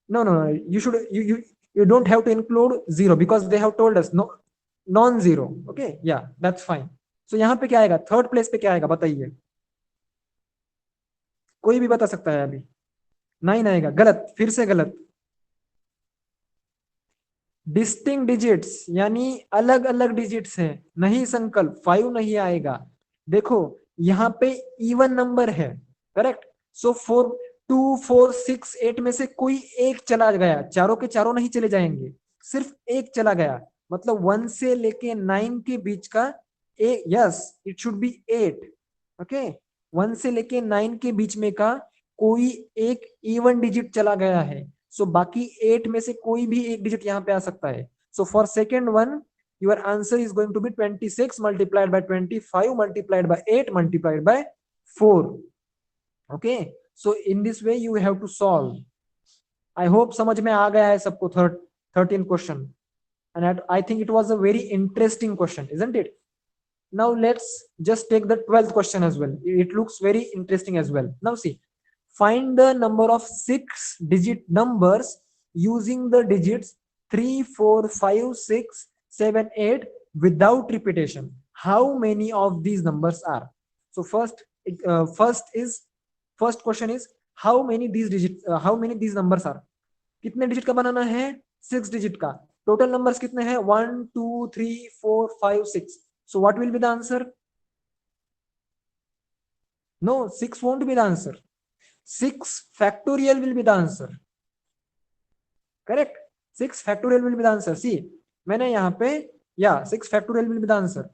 no, you don't have to include 0 because they have told us no non zero. Okay yeah that's fine. So यहाँ पे क्या आएगा. थर्ड प्लेस पे क्या आएगा बताइए. कोई भी बता सकता है. अभी 9 आएगा. गलत, फिर से गलत. डिस्टिंक्ट डिजिट्स यानी अलग अलग डिजिट्स है. नहीं संकल्प 5 नहीं आएगा. देखो यहाँ पे इवन नंबर है करेक्ट. सो 2 4 6 8 में से कोई एक चला गया. चारों के चारों नहीं चले जाएंगे, सिर्फ एक चला गया. मतलब 1 से लेके 9 के बीच का एक. Yes it should be 8. Okay 1 से लेके 9 के बीच में का कोई एक इवन डिजिट चला गया है. सो बाकी 8 में से कोई भी एक डिजिट यहाँ पे आ सकता है. So for second one your answer is going to be 26 multiplied by 25 multiplied by 8 multiplied by 4. Okay so in this way you have to solve. I hope समझ में आ गया है सबको. 13 question and I think it was a very interesting question isn't it. Now let's just take the 12th question as well. It looks very interesting as well. Now see, find the number of 6 digit numbers using the digits 3 4 5 6 7 8 without repetition. How many of these numbers are. So first question is how many these numbers are. कितने digit का बनाना है. 6 digit का. Total numbers कितने हैं. 1 2 3 4 5 6. So what will be the answer. No 6 won't be the answer. 6 factorial will be the answer. Correct. 6 factorial will be the answer. See मैंने यहाँ पे 6 factorial will be the answer.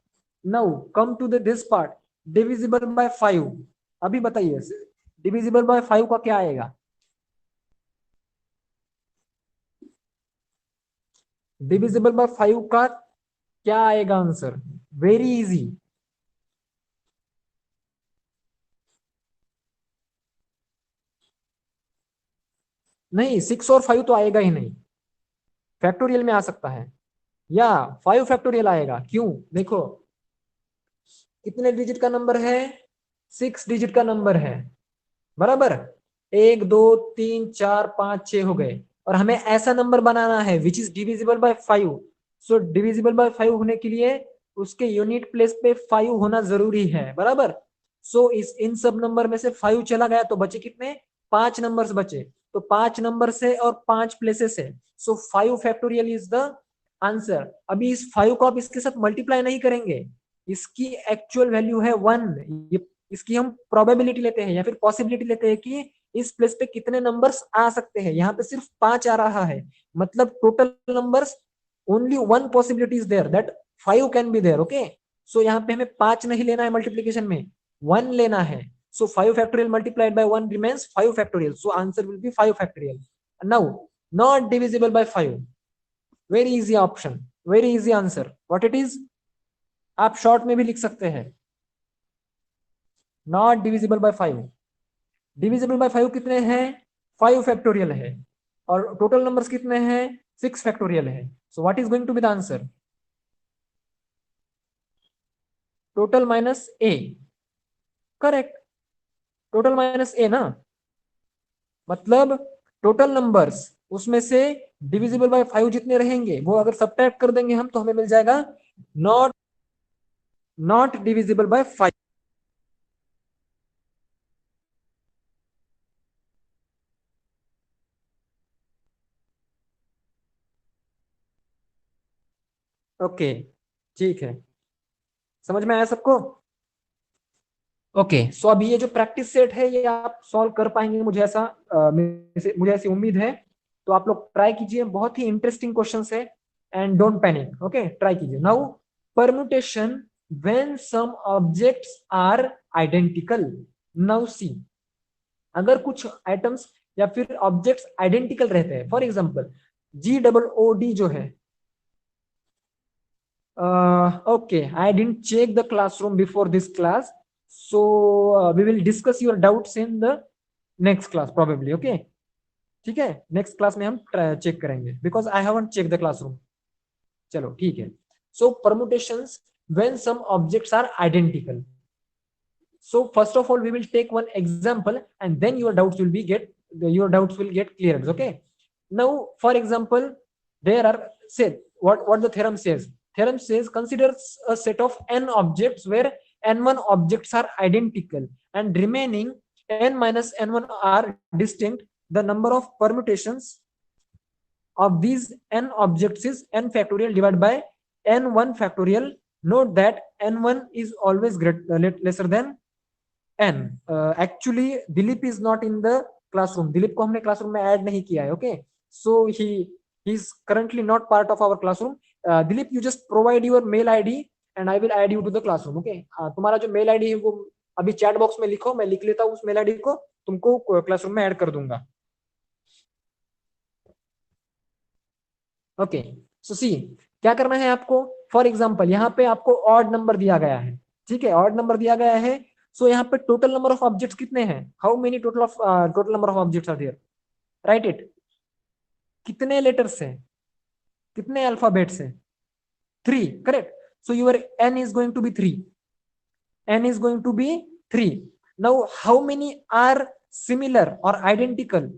Now come to this part. Divisible by 5. अभी बताइए divisible by 5 का क्या आएगा. Divisible by 5 का क्या आएगा आंसर. Very easy. नहीं, 6 और 5 तो आएगा ही नहीं, फैक्टोरियल में आ सकता है, या 5 फैक्टोरियल आएगा। क्यों? देखो कितने डिजिट का नंबर है, 6 डिजिट का नंबर है, बराबर। 1 2 3 4 5 6 हो गए, और हमें ऐसा नंबर बनाना है which is divisible by 5। So divisible by 5 होने के लिए उसके यूनिट प्लेस पे 5 होना जरूरी है, बराबर। सो इस इन सब नंबर में से 5 चला गया तो बचे कितने, 5 नंबर्स बचे। तो 5 नंबर से और 5 प्लेसेस है, सो 5 फैक्टोरियल इज द आंसर। अभी इस 5 को आप इसके साथ मल्टीप्लाई नहीं करेंगे, इसकी एक्चुअल वैल्यू है 1। ये इसकी हम प्रोबेबिलिटी लेते हैं या फिर पॉसिबिलिटी लेते हैं कि इस प्लेस पे कितने नंबर्स आ सकते हैं। यहाँ पे सिर्फ 5 आ रहा है, मतलब total numbers only 1 possibility is there that 5 can be there. Okay, so यहाँ पे हमें 5 नहीं लेना है मल्टीप्लीकेशन में, 1 लेना है। सो 5 factorial multiplied bye 1 remains 5 factorial, so answer will be 5 factorial. Now not divisible by 5, very easy option, very easy answer, what it is, आप शॉर्ट में भी लिख सकते हैं, not divisible by 5। Divisible by 5 कितने हैं, 5 फैक्टोरियल है, और टोटल नंबर्स कितने हैं, 6 फैक्टोरियल है। So what is going to be the answer, total minus a, correct, total minus a ना, मतलब टोटल नंबर्स उसमें से डिविजिबल बाय 5 जितने रहेंगे वो अगर सब्ट्रैक्ट कर देंगे हम तो हमें मिल जाएगा not not divisible by 5। Okay, ठीक है, समझ में आया सबको। ओके, सो अभी ये जो प्रैक्टिस सेट है ये आप सॉल्व कर पाएंगे, मुझे ऐसा मुझे ऐसी उम्मीद है। तो आप लोग ट्राई कीजिए, बहुत ही इंटरेस्टिंग क्वेश्चंस है, and don't panic. Okay, try कीजिए। Now permutation when some objects are identical. Now see, अगर कुछ आइटम्स या फिर ऑब्जेक्ट्स आइडेंटिकल रहते हैं, फॉर एग्जांपल GOOD जो है, okay, I didn't check the classroom before this class, so we will discuss your doubts in the next class probably. Okay, ठीक है, नेक्स्ट क्लास में हम चेक करेंगे, because I haven't check the classroom. चलो ठीक है। So permutations when some objects are identical. So first of all we will take one example and then your doubts will get cleared. Okay, now for example, there are, say, what the theorem says. Theorem says consider a set of n objects where n1 objects are identical and remaining n minus n1 are distinct. The number of permutations of these n objects is n factorial divided by n1 factorial. Note that n1 is always lesser than n। Actually Dilip is not in the classroom, Dilip को हमने classroom में add नहीं किया है। Okay, so he is currently not part of our classroom. Dilip, you just provide your mail ID and I will add you to the classroom. Okay, तुम्हारा जो mail ID है वो अभी चैट बॉक्स में लिखो, मैं लिख लेता हूँ उस मेल आईडी को, तुमको क्लासरूम में ऐड कर दूंगा। ओके, सो सी, क्या करना है आपको, फॉर एग्जाम्पल यहाँ पे आपको ऑड नंबर दिया गया है, ठीक है, ऑड नंबर दिया गया है। सो यहाँ पे टोटल नंबर ऑफ ऑब्जेक्ट्स कितने हैं, how many total number of objects are there, right it. कितने लेटर्स हैं, कितने अल्फाबेट्स हैं, 3, correct. So your n is going to be 3, n is going to be 3। now how many are similar or identical,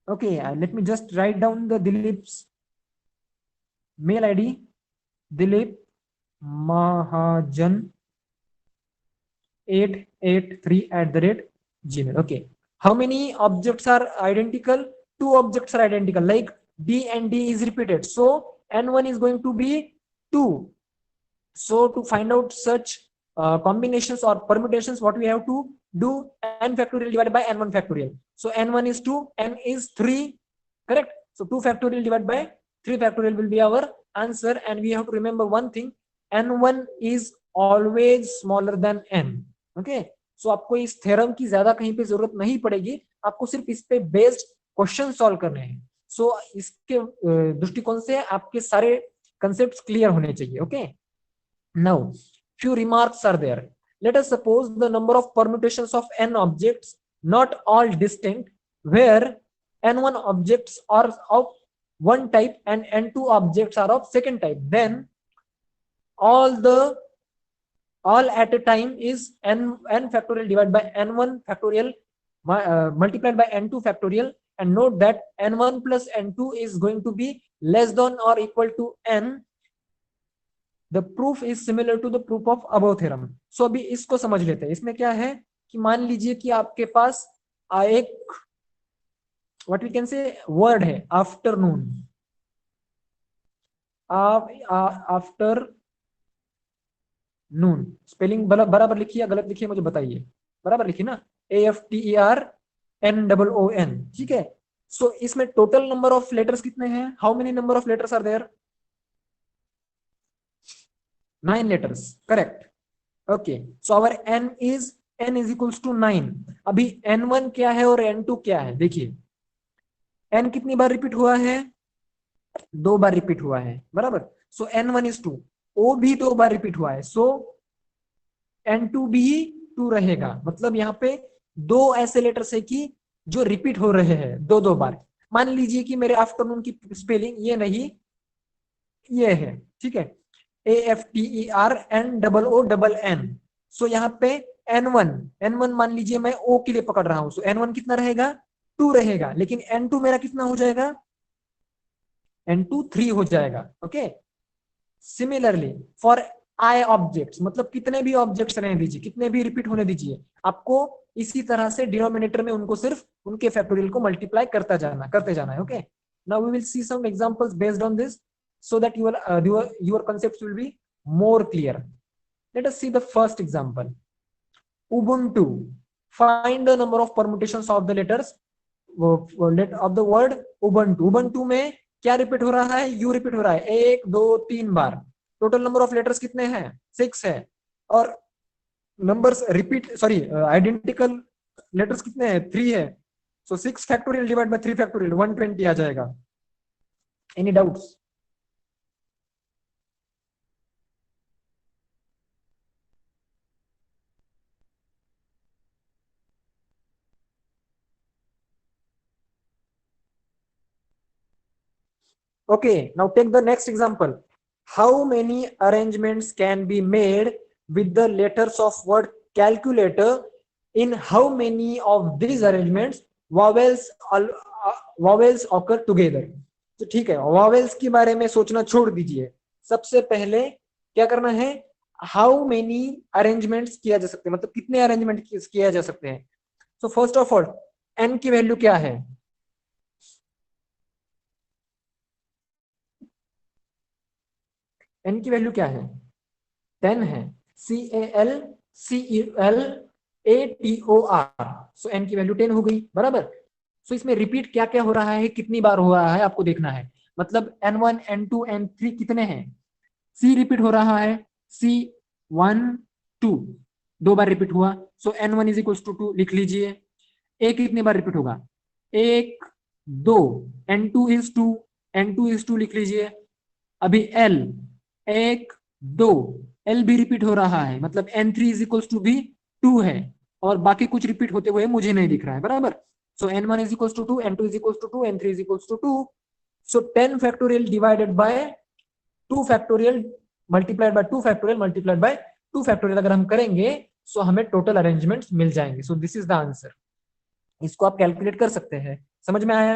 okay, let me just write down the Dilip's mail id, Dilip Mahajan 883@gmail. Okay, how many objects are identical, 2 objects are identical, like D and D is repeated, so n1 is going to be 2। so to find out such combinations or permutations, what we have to do, n factorial divided by n1 factorial. So n1 is 2, n is 3, correct. So 2 factorial divided by 3 factorial will be our answer, and we have to remember one thing, n1 is always smaller than n। okay, so आपको इस theorem की ज्यादा कहीं पे जरूरत नहीं पड़ेगी, आपको सिर्फ इस पे बेस्ड क्वेश्चन सॉल्व करने हैं। सो इसके दृष्टिकोण से आपके सारे कंसेप्ट क्लियर होने चाहिए। Okay, now few remarks are there। let us suppose the number of permutations of n objects, not all distinct, where n1 objects are of one type and n2 objects are of second type, then all at a time is n factorial divided by n1 factorial multiplied by n2 factorial, and note that n1 plus n2 is going to be less than or equal to n. The proof is similar to the proof of above theorem. So अभी इसको समझ लेते हैं. इसमें क्या है कि मान लीजिए कि आपके पास एक what we can say word है आफ्टरनून. आफ्टर नून स्पेलिंग बराबर लिखिए गलत लिखिए मुझे बताइए. बराबर लिखिए ना, AFTERNOON. ठीक है. सो इसमें टोटल नंबर ऑफ लेटर्स कितने हैं? How many number of letters are there? 9 letters. Correct. Okay. So our n is equals to 9. अभी n1 क्या है और n2 क्या है? देखिए n कितनी बार रिपीट हुआ है? 2 बार रिपीट हुआ है. बराबर. So n1 is 2. o भी 2 बार रिपीट हुआ है. सो n2 भी 2 रहेगा. मतलब यहाँ पे दो ऐसे लेटर्स है कि जो रिपीट हो रहे हैं दो बार. मान लीजिए कि मेरे आफ्टरनून की स्पेलिंग ये नहीं, ये है. ठीक है. AFTERNOON. सो यहाँ पे n1 मान लीजिए मैं o के लिए पकड़ रहा हूं. सो n1 कितना रहेगा? 2 रहेगा. लेकिन n2 मेरा कितना हो जाएगा? n2 3 हो जाएगा. Okay. Similarly for I objects, मतलब कितने भी ऑब्जेक्ट्स रहने दीजिए, कितने भी रिपीट होने दीजिए, आपको इसी तरह से डिनोमिनेटर में उनको सिर्फ उनके फैक्टोरियल को मल्टीप्लाई करते जाना है. Okay. Now we will see some examples based on this so that your concepts will be more clear. Let us see the first example. Ubuntu. Find the number of permutations of the letters of the word Ubuntu. Ubuntu में क्या repeat हो रहा है? U repeat हो रहा है 1 2 3 बार. Total number of letters कितने हैं? 6 है. और नंबर्स रिपीट आइडेंटिकल लेटर्स कितने हैं? 3 है. सो 6 फैक्टोरियल डिवाइड बाय 3 फैक्टोरियल 120 आ जाएगा. Any doubts? Okay, now take the next example. How many arrangements can be made with the letters of word calculator? In how many of these arrangements vowels occur together? तो ठीक है, vowels के बारे में सोचना छोड़ दीजिए. सबसे पहले क्या करना है? हाउ मेनी अरेंजमेंट्स किया जा सकते हैं, मतलब कितने अरेंजमेंट किया जा सकते हैं. So first of all n की वैल्यू क्या है? n की वैल्यू क्या है? 10 है. CALCULATOR. सो n की वैल्यू 10 हो गई. बराबर. सो इसमें रिपीट क्या क्या हो रहा है, कितनी बार हो रहा है आपको देखना है. मतलब n1 n2 n3 कितने हैं? C रिपीट हो रहा है. C1 2 2 बार रिपीट हुआ. सो n1 इज इक्वल टू 2 लिख लीजिए. A कितनी बार रिपीट होगा? 1 2. n2 is 2. n2 इज 2 लिख लीजिए. अभी L 1 2. L भी रिपीट हो रहा है. मतलब n3 इज इक्वल टू भी 2 है. और बाकी कुछ रिपीट होते हुए मुझे नहीं दिख रहा है. बराबर. So n1 is equal to 2, n2 is equal to 2, n3 is equal to 2. So 10 factorial divided by 2 factorial multiplied by 2 factorial multiplied by 2 factorial अगर हम करेंगे सो हमें टोटल अरेंजमेंट्स मिल जाएंगे. So this is the answer. इसको आप calculate कर सकते हैं. समझ में आया?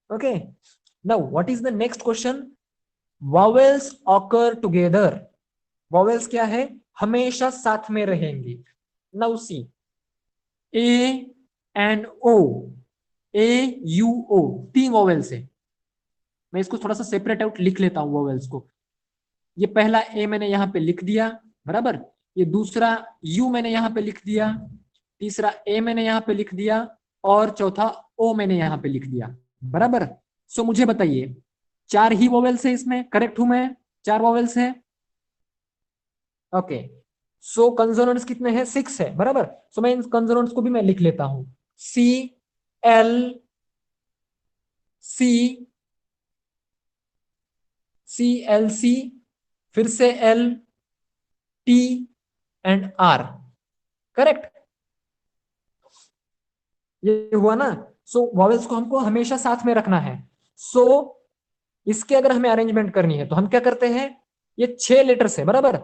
Okay. Now what is the next question? vowels occur together. vowels क्या है? हमेशा साथ में रहेंगी. now see a and o. a u o 3 vowels है. मैं इसको थोड़ा सा सेपरेट आउट लिख लेता हूं vowels को. ये पहला a मैंने यहां पे लिख दिया. बराबर. ये दूसरा u मैंने यहां पे लिख दिया. तीसरा a मैंने यहां पे लिख दिया. और चौथा o मैंने यहां पे लिख दिया. बराबर. सो मुझे बताइए 4 ही वोवेल्स है इसमें. करेक्ट हूं मैं? 4 वोवेल्स है. ओके. सो कंसोनेंट्स कितने हैं? 6 है. बराबर. सो मैं इन कंसोनेंट्स को भी मैं लिख लेता हूं. C L C C L C फिर से L T and R. Correct. ये हुआ ना। सो वॉवेल्स को हमको हमेशा साथ में रखना है। सो इसके अगर हमें अरेंजमेंट करनी है तो हम क्या करते हैं, ये 6 लेटर्स है बराबर।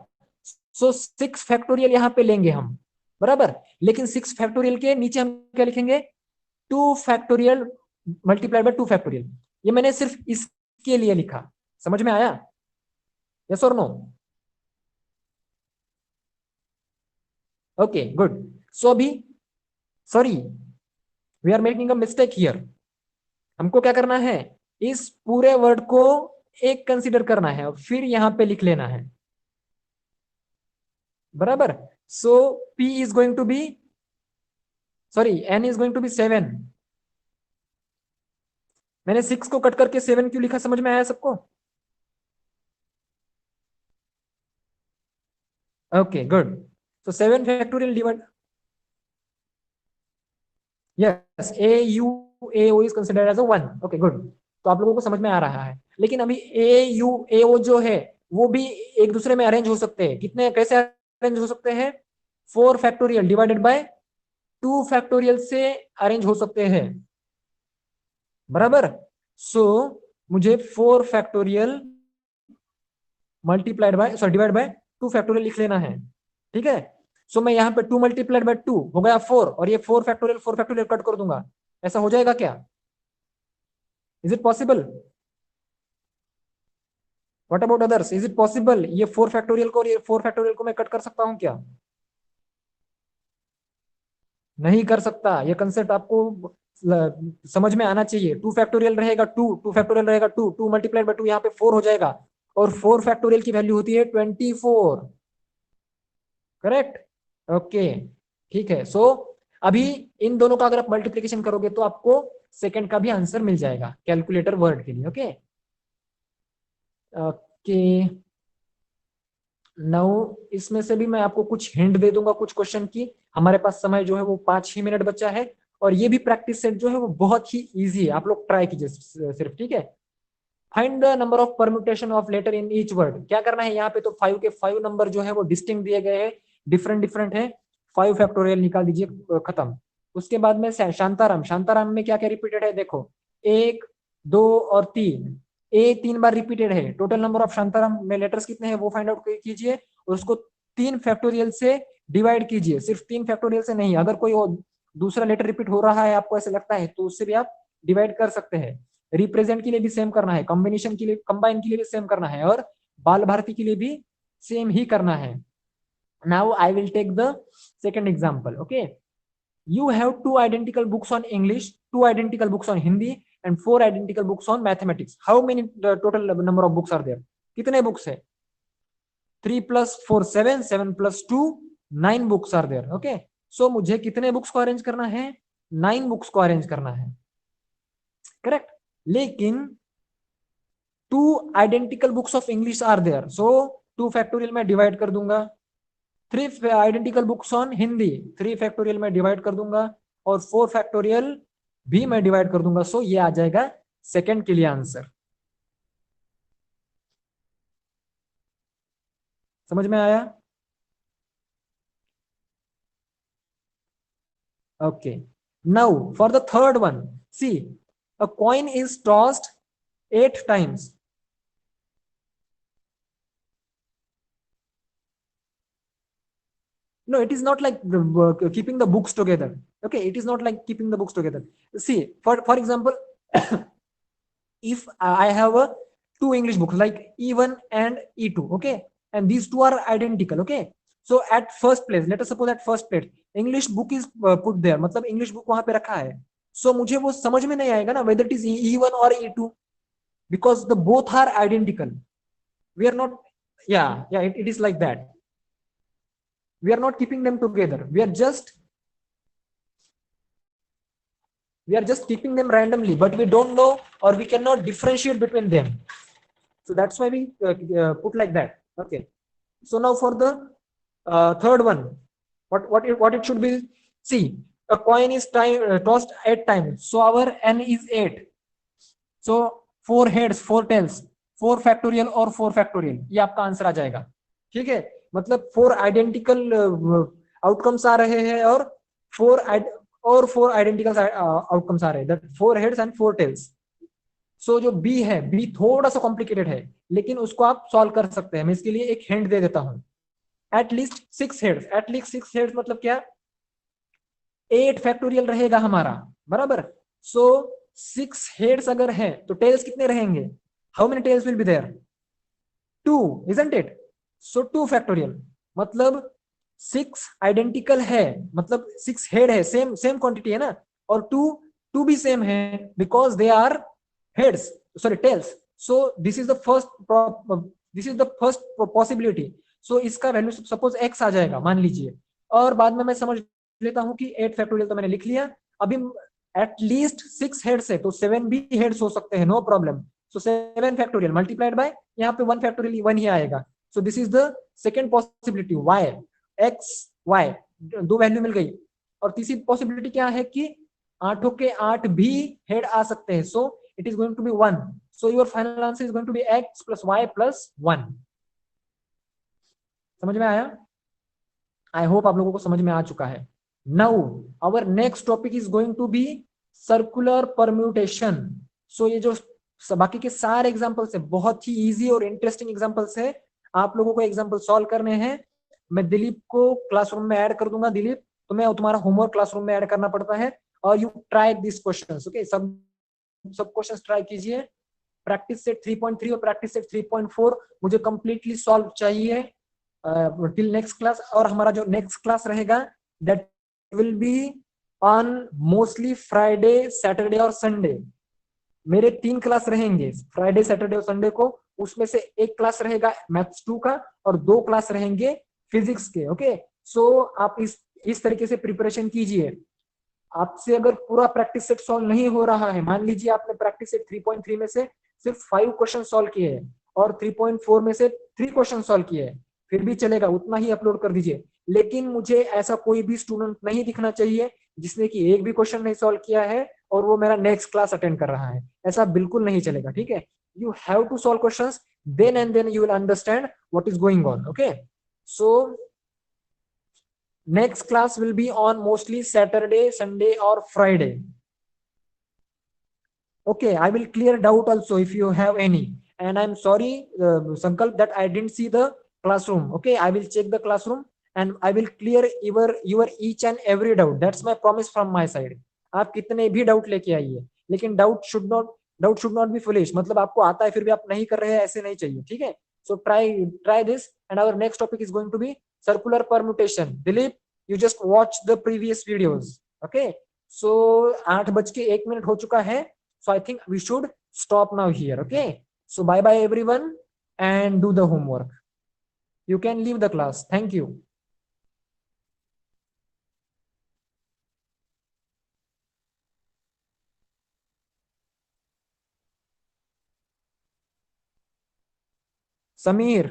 सो 6 फैक्टोरियल यहाँ पे लेंगे हम बराबर, लेकिन 6 फैक्टोरियल के नीचे हम क्या लिखेंगे, 2 फैक्टोरियल मल्टीप्लाइड बाय 2 फैक्टोरियल। ये मैंने सिर्फ इसके लिए लिखा, समझ में आया, यस और नो? Okay good. सो अभी sorry, we are making a mistake here. हमको क्या करना है, इस पूरे वर्ड को एक कंसीडर करना है और फिर यहां पे लिख लेना है बराबर। So P is going to be, sorry N is going to be 7। मैंने 6 को कट करके 7 क्यों लिखा, समझ में आया सबको? Okay good. So 7 factorial divide, yes, AUAO is considered as a 1। Okay good. तो आप लोगों को समझ में आ रहा है, लेकिन अभी AUAO जो है वो भी एक दूसरे में अरेंज हो सकते हैं। कितने, कैसे अरेंज हो सकते हैं? 4 फैक्टोरियल डिवाइडेड बाय 2 फैक्टोरियल से अरेंज हो सकते हैं बराबर। सो मुझे 4 factorial multiplied bye, sorry divide by 2 factorial लिख लेना है, ठीक है। सो मैं यहाँ पे 2 मल्टीप्लाइड बाय 2 हो गया 4, और ये 4 फैक्टोरियल कट कर दूंगा। ऐसा हो जाएगा क्या? Is it possible? What about others, is it possible ये 4 फैक्टोरियल को और ये 4 फैक्टोरियल को मैं कट कर सकता हूँ क्या? नहीं कर सकता। ये कंसेप्ट आपको समझ में आना चाहिए। 2 फैक्टोरियल रहेगा 2, 2 फैक्टोरियल रहेगा 2, 2 मल्टीप्लाइड बाय 2 यहाँ पे 4 हो जाएगा, और 4 फैक्टोरियल की वैल्यू होती है 24। करेक्ट, ओके ठीक है। सो अभी इन दोनों का अगर आप मल्टीप्लीकेशन करोगे तो आपको सेकंड का भी आंसर मिल जाएगा कैलकुलेटर वर्ड के लिए। ओके ओके, नाउ इसमें से भी मैं आपको कुछ हिंट दे दूंगा कुछ क्वेश्चन की। हमारे पास समय जो है वो 5 ही मिनट बचा है, और ये भी प्रैक्टिस सेट जो है वो बहुत ही इजी है, आप लोग ट्राई कीजिए सिर्फ, ठीक है। Find the number of permutation of letter in each word. क्या करना है यहाँ पे, तो 5 के 5 नंबर जो है वो डिस्टिंक्ट दिए गए हैं, डिफरेंट डिफरेंट है। 5 फैक्टोरियल निकाल दीजिए, खत्म। उसके बाद में शांताराम, शांताराम में क्या क्या रिपीटेड है देखो, 1, 2 और 3। ए 3 बार रिपीटेड है। टोटल नंबर ऑफ शांताराम में लेटर्स कितने हैं वो फाइंड आउट कीजिए, और उसको 3 फैक्टोरियल से डिवाइड कीजिए। सिर्फ 3 फैक्टोरियल से नहीं, अगर कोई और दूसरा लेटर रिपीट हो रहा है आपको ऐसा लगता है तो उससे भी आप डिवाइड कर सकते हैं। रिप्रेजेंट के लिए भी सेम करना है, कॉम्बिनेशन के लिए, कंबाइन के लिए भी सेम करना है, और बाल भारती के लिए भी सेम ही करना है। Now I will take the second example. Okay, you have 2 identical books on English, 2 identical books on Hindi, and 4 identical books on mathematics. How many total number of books are there? कितने books है? 3 + 4 7, 7 + 2 9 books are there. Okay, सो मुझे कितने books को arrange करना है? 9 books को arrange करना है, करेक्ट। लेकिन 2 identical books of English are there, so 2 factorial में डिवाइड कर दूंगा। 3 identical books on Hindi, 3 factorial में डिवाइड कर दूंगा, और 4 फैक्टोरियल भी मैं डिवाइड कर दूंगा। सो ये आ जाएगा सेकंड के लिए आंसर। समझ में आया? Okay, now for the third one, see a coin is tossed 8 times. No, it is not like keeping the books together. Okay, it is not like keeping the books together. See, for example, if I have a two English books like E1 and E2, okay, and these two are identical, okay. So at first place, let us suppose at first place, English book is put there, मतलब English book वहां पे रखा है. So मुझे वो समझ में नहीं आएगा ना whether it is E1 or E2, because the both are identical. We are not, yeah, it is like that. We are not keeping them together. We are just keeping them randomly, but we don't know or we cannot differentiate between them. So that's why we put like that. Okay. So now for the third one, what it should be? See, a coin is tossed 8 times, so our n is 8. So 4 heads, 4 tails, 4 factorial और 4 factorial, ये आपका answer आ जाएगा। ठीक है, मतलब 4 identical outcomes आ रहे हैं और 4 और 4 आइडेंटिकल आउटकम्स आ रहे हैं, 4 हेड्स एंड 4 टेल्स। सो जो बी है, बी थोड़ा सा कॉम्प्लिकेटेड है, लेकिन उसको आप सॉल्व कर सकते हैं। मैं इसके लिए एक हिंट दे देता हूं। एटलीस्ट 6 हेड्स, एटलीस्ट 6 हेड्स मतलब क्या, 8 फैक्टोरियल रहेगा हमारा, बराबर। सो 6 हेड्स अगर है तो टेल्स कितने रहेंगे, how many tails will be there, 2, isn't it. So 2 factorial मतलब 6 आइडेंटिकल है, मतलब 6 हेड है, सेम सेम क्वांटिटी है ना, और 2 2 भी सेम है because they are heads, sorry tails. So this is the first possibility. So इसका वैल्यू सपोज x आ जाएगा मान लीजिए, और बाद में मैं समझ लेता हूं कि 8 फैक्टोरियल तो मैंने लिख लिया। अभी एटलीस्ट 6 हेड्स है तो 7 भी हेड्स हो सकते हैं, no problem. So 7 factorial multiplied by, यहाँ पे 1 फैक्टोरियल 1 ही आएगा। So this is the second possibility, y x y, दो वैल्यू मिल गई। और तीसरी पॉसिबिलिटी क्या है कि 8 के 8 भी हेड आ सकते हैं, so it is going to be 1। So your final answer is going to be x plus y plus 1। समझ में आया? आई होप आप लोगों को समझ में आ चुका है। Now our next topic is going to be circular permutation. So ये जो बाकी के सारे एग्जांपल्स है बहुत ही इजी और इंटरेस्टिंग एग्जांपल्स है, आप लोगों को एग्जांपल सॉल्व करने हैं। मैं दिलीप को क्लासरूम में ऐड कर दूंगा। दिलीप, तुम्हें तुम्हारा होमवर्क क्लासरूम में ऐड करना पड़ता है, और you try this questions, okay. सब सब क्वेश्चंस ट्राई कीजिए। प्रैक्टिस सेट 3.3 और प्रैक्टिस सेट 3.4 मुझे कंप्लीटली सॉल्व चाहिए टिल नेक्स्ट क्लास। और हमारा जो नेक्स्ट क्लास रहेगा that will be on mostly Friday, Saturday और संडे। मेरे 3 क्लास रहेंगे फ्राइडे, सैटरडे और संडे को। उसमें से एक क्लास रहेगा मैथ्स 2 का, और 2 क्लास रहेंगे फिजिक्स के, ओके। सो आप इस तरीके से प्रिपरेशन कीजिए। आपसे अगर पूरा प्रैक्टिस सेट सॉल्व नहीं हो रहा है, मान लीजिए आपने प्रैक्टिस सेट 3.3 में से सिर्फ 5 क्वेश्चन सॉल्व किए हैं, और 3.4 में से 3 क्वेश्चन सॉल्व किए हैं, फिर भी चलेगा, उतना ही अपलोड कर दीजिए। लेकिन मुझे ऐसा कोई भी स्टूडेंट नहीं दिखना चाहिए जिसने कि एक भी क्वेश्चन नहीं सॉल्व किया है और वो मेरा नेक्स्ट क्लास अटेंड कर रहा है। ऐसा बिल्कुल नहीं चलेगा, ठीक है। You have to solve questions, then and then you will understand what is going on, okay. So next class will be on mostly Saturday, Sunday or Friday. Okay, I will clear doubt also if you have any. And I'm sorry, Sankalp, that I didn't see the classroom. Okay, I will check the classroom and I will clear your each and every doubt. That's my promise from my side. आप कितने भी doubt लेके आइए, लेकिन doubt should not be foolish, मतलब आपको आता है फिर भी आप नहीं कर रहे हैं, ऐसे नहीं चाहिए, ठीक है। So try this, and our next topic is going to be circular permutation. Dilip, you just watch the previous videos, okay? So 8:01 हो चुका है, so I think we should stop now here, okay? So bye bye everyone, and do the homework. You can leave the class. Thank you. Samir.